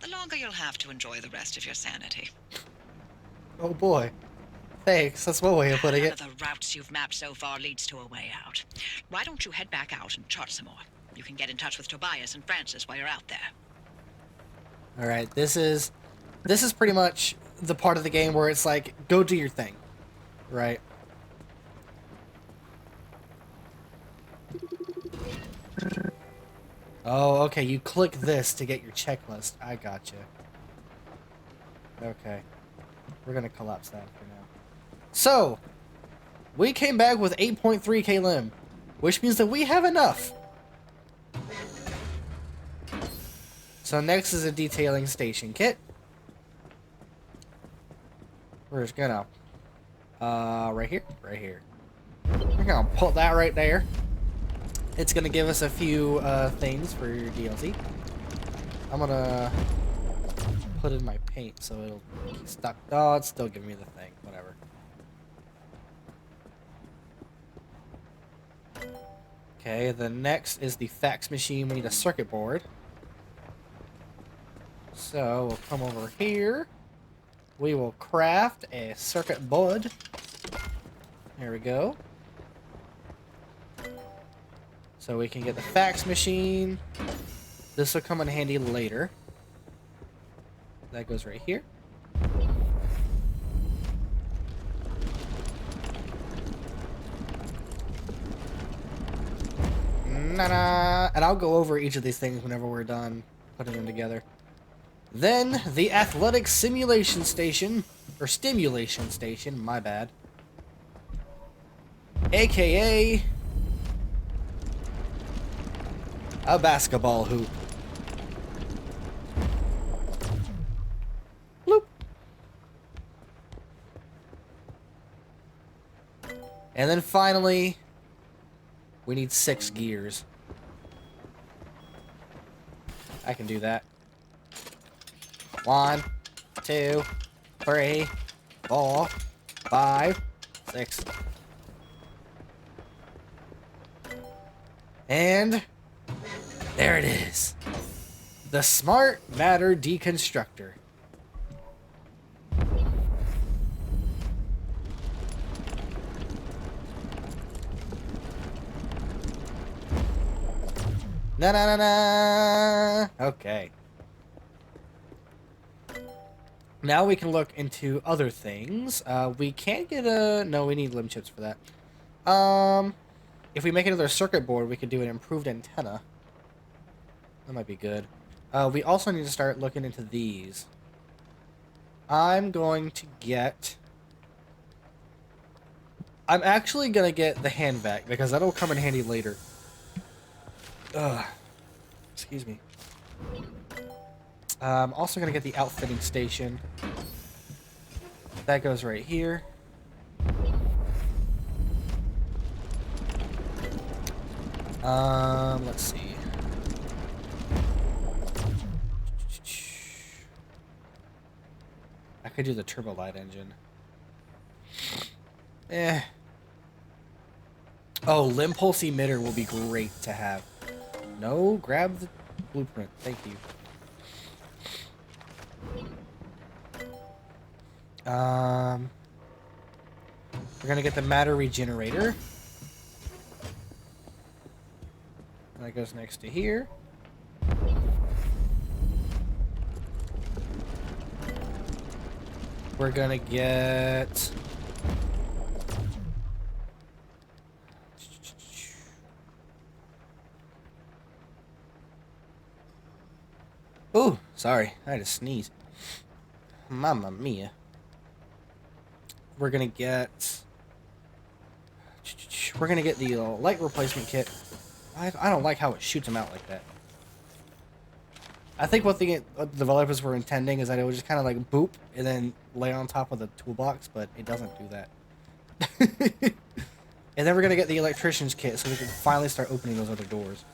the longer you'll have to enjoy the rest of your sanity. Oh boy. Thanks, that's one way of putting None it. of the routes you've mapped so far leads to a way out. Why don't you head back out and chart some more? You can get in touch with Tobias and Francis while you're out there. Alright, this is pretty much the part of the game where it's like, go do your thing. Right? Oh, okay, you click this to get your checklist. I gotcha. Okay. We're gonna collapse that for now. So, we came back with 8.3 klim, which means that we have enough. So next is a detailing station kit. We're just gonna, right here. We're gonna put that right there. It's gonna give us a few things for your DLC. I'm gonna put in my paint so it'll stop. Oh, it's still giving me the thing. Whatever. Okay, the next is the fax machine. We need a circuit board. So we'll come over here. We will craft a circuit board. There we go. So we can get the fax machine. This will come in handy later. That goes right here. Na-na. And I'll go over each of these things whenever we're done putting them together. Then, the athletic simulation station, or stimulation station, my bad. AKA a basketball hoop. Bloop. And then finally, we need 6 gears. I can do that. 1, 2, 3, 4, 5, 6. And there it is. The Smart Matter Deconstructor. Na na na na. Okay. Now we can look into other things. We can't get a... No, we need limb chips for that. If we make another circuit board, we could do an improved antenna. That might be good. We also need to start looking into these. I'm going to get... I'm actually going to get the hand vac, because that'll come in handy later. Ugh. Excuse me. I'm also going to get the outfitting station. That goes right here. Let's see. I could do the turbo light engine. Eh. Oh, limb pulse emitter will be great to have. No, grab the blueprint. Thank you. We're gonna get the matter regenerator. That goes next to here. We're gonna get... Ooh, sorry. I had to sneeze. Mamma mia. We're gonna get... We're gonna get the light replacement kit. I don't like how it shoots them out like that. I think what the developers were intending is that it would just kind of like boop and then lay on top of the toolbox, but it doesn't do that. And then we're gonna get the electrician's kit so we can finally start opening those other doors.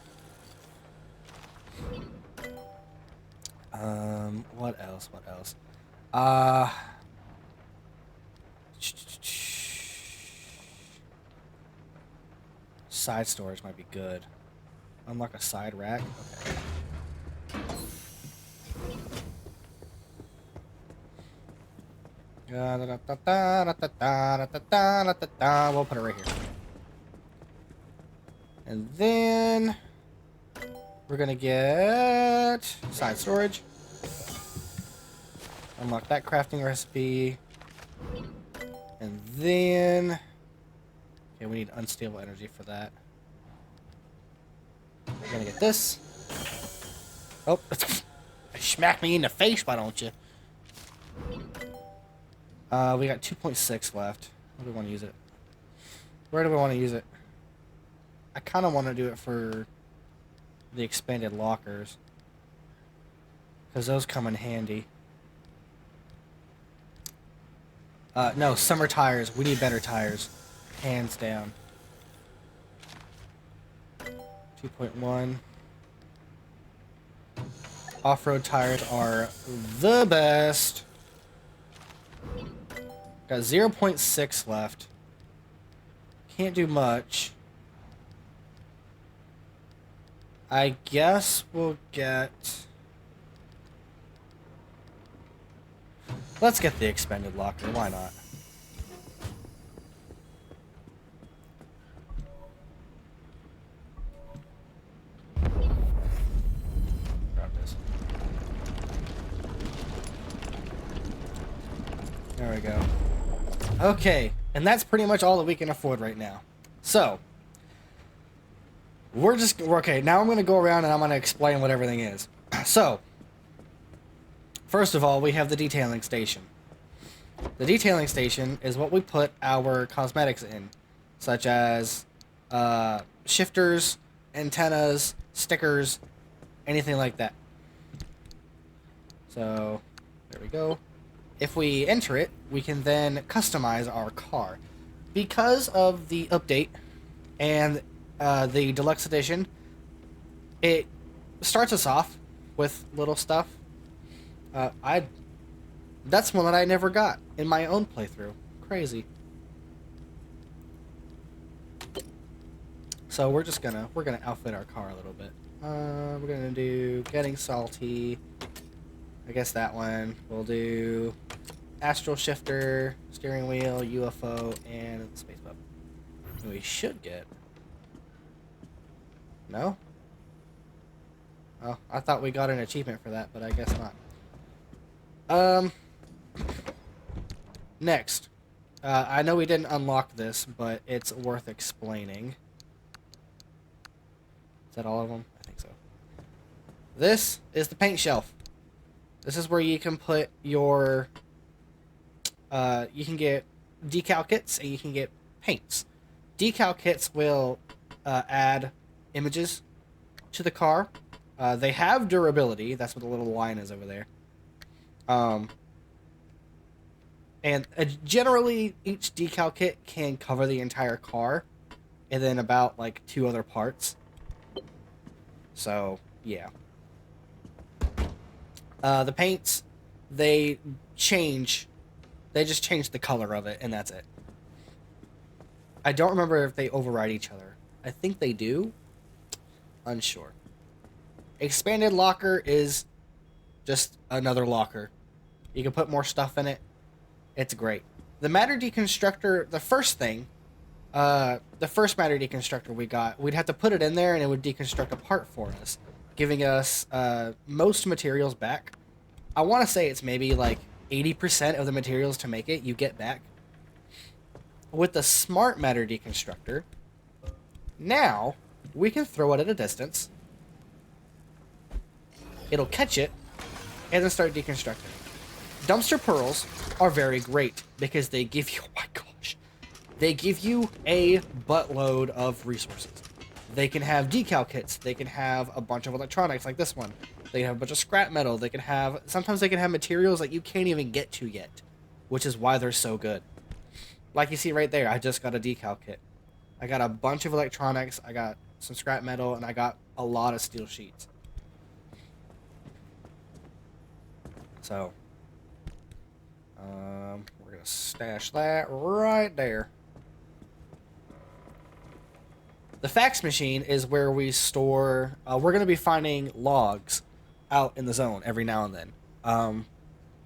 What else? What else? Side storage might be good. Unlock a side rack. Okay. We'll put it right here. And then we're gonna get side storage. Unlock that crafting recipe. And then... Okay, we need unstable energy for that. We're gonna get this. Oh, smack me in the face, why don't you? We got 2.6 left. Where do we want to use it? Where do we want to use it? I kind of want to do it for the expanded lockers, because those come in handy. No, summer tires. We need better tires. Hands down. 2.1. Off-road tires are the best. Got 0.6 left. Can't do much. I guess we'll get... Let's get the expended locker. Why not? Grab this. There we go. Okay, and that's pretty much all that we can afford right now. So, okay, now I'm going to go around and I'm going to explain what everything is. So, first of all, we have the detailing station. The detailing station is what we put our cosmetics in, such as shifters, antennas, stickers, anything like that. So, there we go. If we enter it, we can then customize our car. because of the update and the deluxe edition, it starts us off with little stuff. That's one that I never got in my own playthrough. Crazy. So we're gonna outfit our car a little bit. We're gonna do getting salty. I guess that one. We'll do astral shifter, steering wheel, UFO, and space bub. We should get. No? Oh, I thought we got an achievement for that, but I guess not. Next. I know we didn't unlock this, but it's worth explaining. Is that all of them? I think so. This is the paint shelf. This is where you can put your... you can get decal kits and you can get paints. Decal kits will add images to the car. They have durability. That's what the little line is over there. And generally, each decal kit can cover the entire car, and then about like 2 other parts. So, yeah. The paints, they change. They just change the color of it, and that's it. I don't remember if they override each other. I think they do. Unsure. Expanded locker is just another locker. You can put more stuff in it. It's great. The matter deconstructor, the first matter deconstructor we got, we'd have to put it in there and it would deconstruct a part for us, giving us most materials back. I want to say it's maybe like 80% of the materials to make it you get back. With the smart matter deconstructor, now we can throw it at a distance. It'll catch it and then start deconstructing. Dumpster pearls are very great because they give you, oh my gosh, they give you a buttload of resources. They can have decal kits. They can have a bunch of electronics like this one. They can have a bunch of scrap metal. They can have, sometimes they can have materials that you can't even get to yet, which is why they're so good. Like you see right there, I just got a decal kit. I got a bunch of electronics. I got some scrap metal, and I got a lot of steel sheets. So, we're going to stash that right there. The fax machine is where we store... we're going to be finding logs out in the zone every now and then.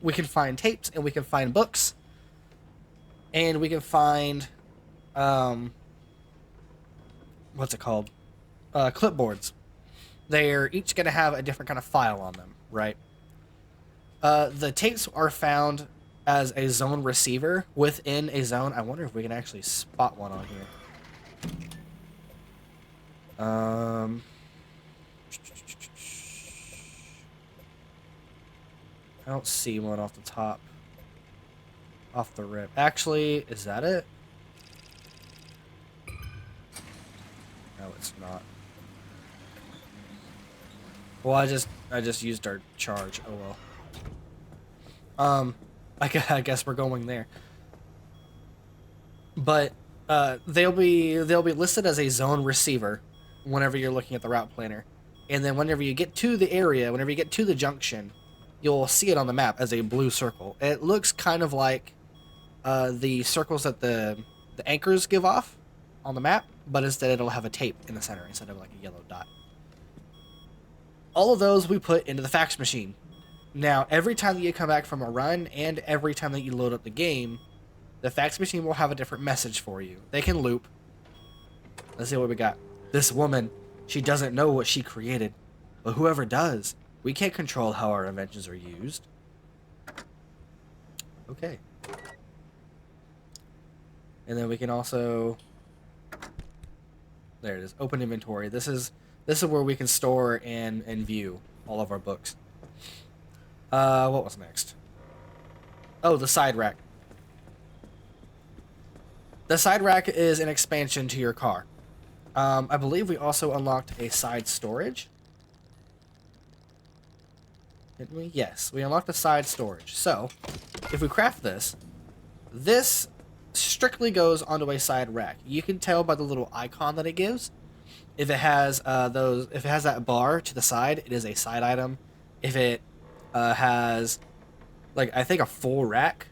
We can find tapes, and we can find books. And we can find... what's it called? Clipboards. They're each going to have a different kind of file on them, right? The tapes are found as a zone receiver within a zone. I wonder if we can actually spot one on here. I don't see one off the top. Off the rip. Actually, is that it? No, it's not. Well, I just used our charge. Oh well. I guess we're going there. But they'll be listed as a zone receiver whenever you're looking at the route planner. And then whenever you get to the area, whenever you get to the junction, you'll see it on the map as a blue circle. It looks kind of like the circles that the anchors give off on the map, but instead it'll have a tape in the center instead of like a yellow dot. All of those we put into the fax machine. Now, every time that you come back from a run and every time that you load up the game, the fax machine will have a different message for you. They can loop. Let's see what we got. This woman, she doesn't know what she created, but whoever does, we can't control how our inventions are used. Okay. And then we can also... There it is. Open inventory. This is where we can store and view all of our books. What was next? Oh, the side rack. The side rack is an expansion to your car. I believe we also unlocked a side storage. Didn't we? Yes, we unlocked the side storage. So, if we craft this strictly goes onto a side rack. You can tell by the little icon that it gives. If it has if it has that bar to the side, it is a side item. If it has, like, I think a full rack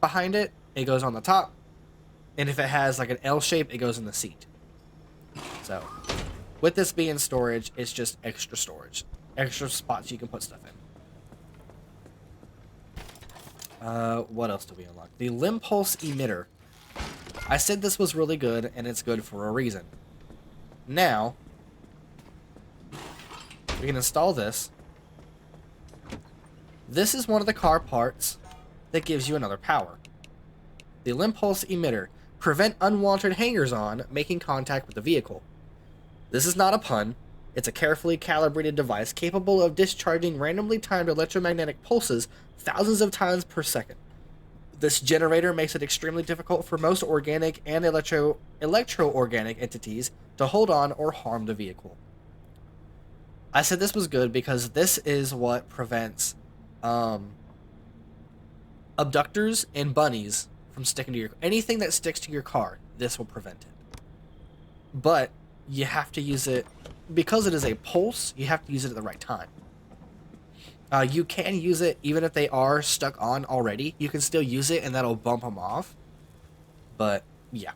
behind it, it goes on the top. And if it has like an L shape, it goes in the seat. So, with this being storage, it's just extra storage, extra spots you can put stuff in. What else do we unlock? The limb pulse emitter. I said this was really good, and it's good for a reason. Now, we can install this. This is one of the car parts that gives you another power. The limb pulse emitter. Prevent unwanted hangers-on making contact with the vehicle. This is not a pun. It's a carefully calibrated device capable of discharging randomly timed electromagnetic pulses thousands of times per second. This generator makes it extremely difficult for most organic and electro-organic entities to hold on or harm the vehicle. I said this was good because this is what prevents abductors and bunnies from sticking to your... Anything that sticks to your car, this will prevent it. But you have to use it... Because it is a pulse, you have to use it at the right time. You can use it even if they are stuck on already. You can still use it and that'll bump them off. But, yeah.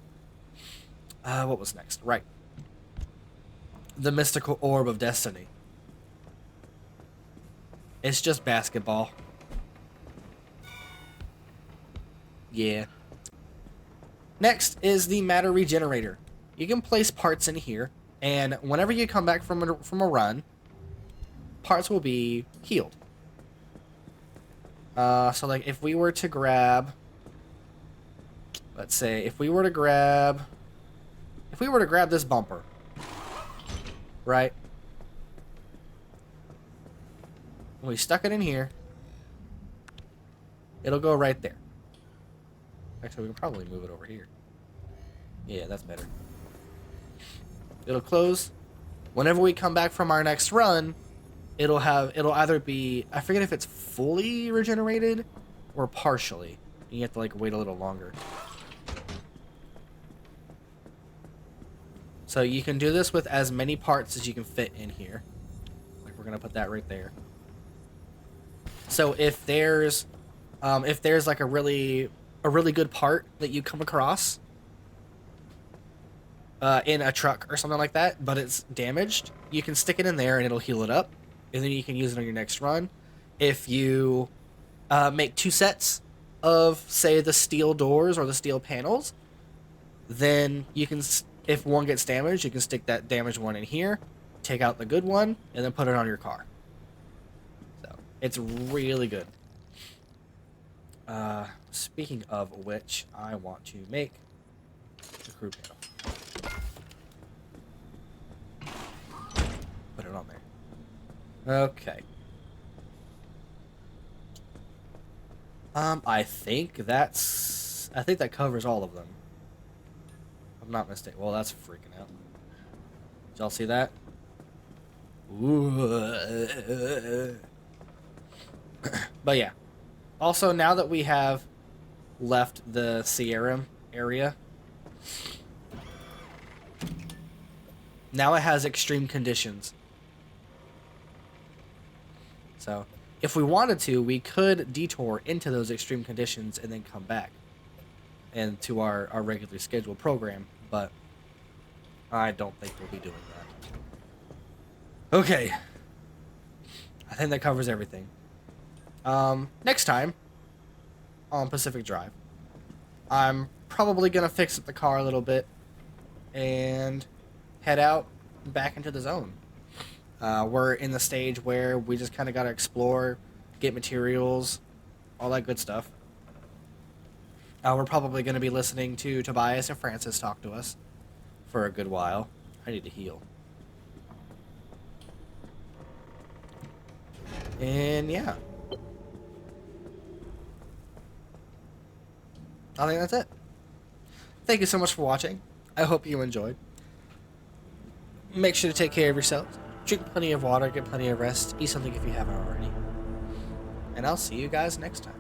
What was next? Right. The mystical orb of destiny. It's just basketball. Yeah. Next is the matter regenerator. You can place parts in here, and whenever you come back from a run, parts will be healed. So like if we were to grab, let's say if we were to grab this bumper, right? We stuck it in here. It'll go right there. Actually, we can probably move it over here. Yeah, that's better. It'll close. Whenever we come back from our next run, it'll either be, I forget if it's fully regenerated or partially. You have to like wait a little longer. So you can do this with as many parts as you can fit in here. Like we're gonna put that right there. So if there's like a really good part that you come across in a truck or something like that, but it's damaged, you can stick it in there and it'll heal it up, and then you can use it on your next run. If you make 2 sets of, say, the steel doors or the steel panels, then you can, if one gets damaged, you can stick that damaged one in here, take out the good one, and then put it on your car. So it's really good. Speaking of which, I want to make the crew panel. Put it on there. Okay. I think that covers all of them. If I'm not mistaken. Well, that's freaking out. Did y'all see that? Ooh. But yeah. Also, now that we have left the Sierra area, now it has extreme conditions. So, if we wanted to, we could detour into those extreme conditions and then come back and to our regularly scheduled program, but I don't think we'll be doing that. Okay. I think that covers everything. Next time on Pacific Drive, I'm probably gonna fix up the car a little bit and head out back into the zone. We're in the stage where we just kind of gotta explore, get materials, all that good stuff. We're probably gonna be listening to Tobias and Francis talk to us for a good while. I need to heal. And yeah. I think that's it. Thank you so much for watching. I hope you enjoyed. Make sure to take care of yourselves. Drink plenty of water, get plenty of rest, eat something if you haven't already. And I'll see you guys next time.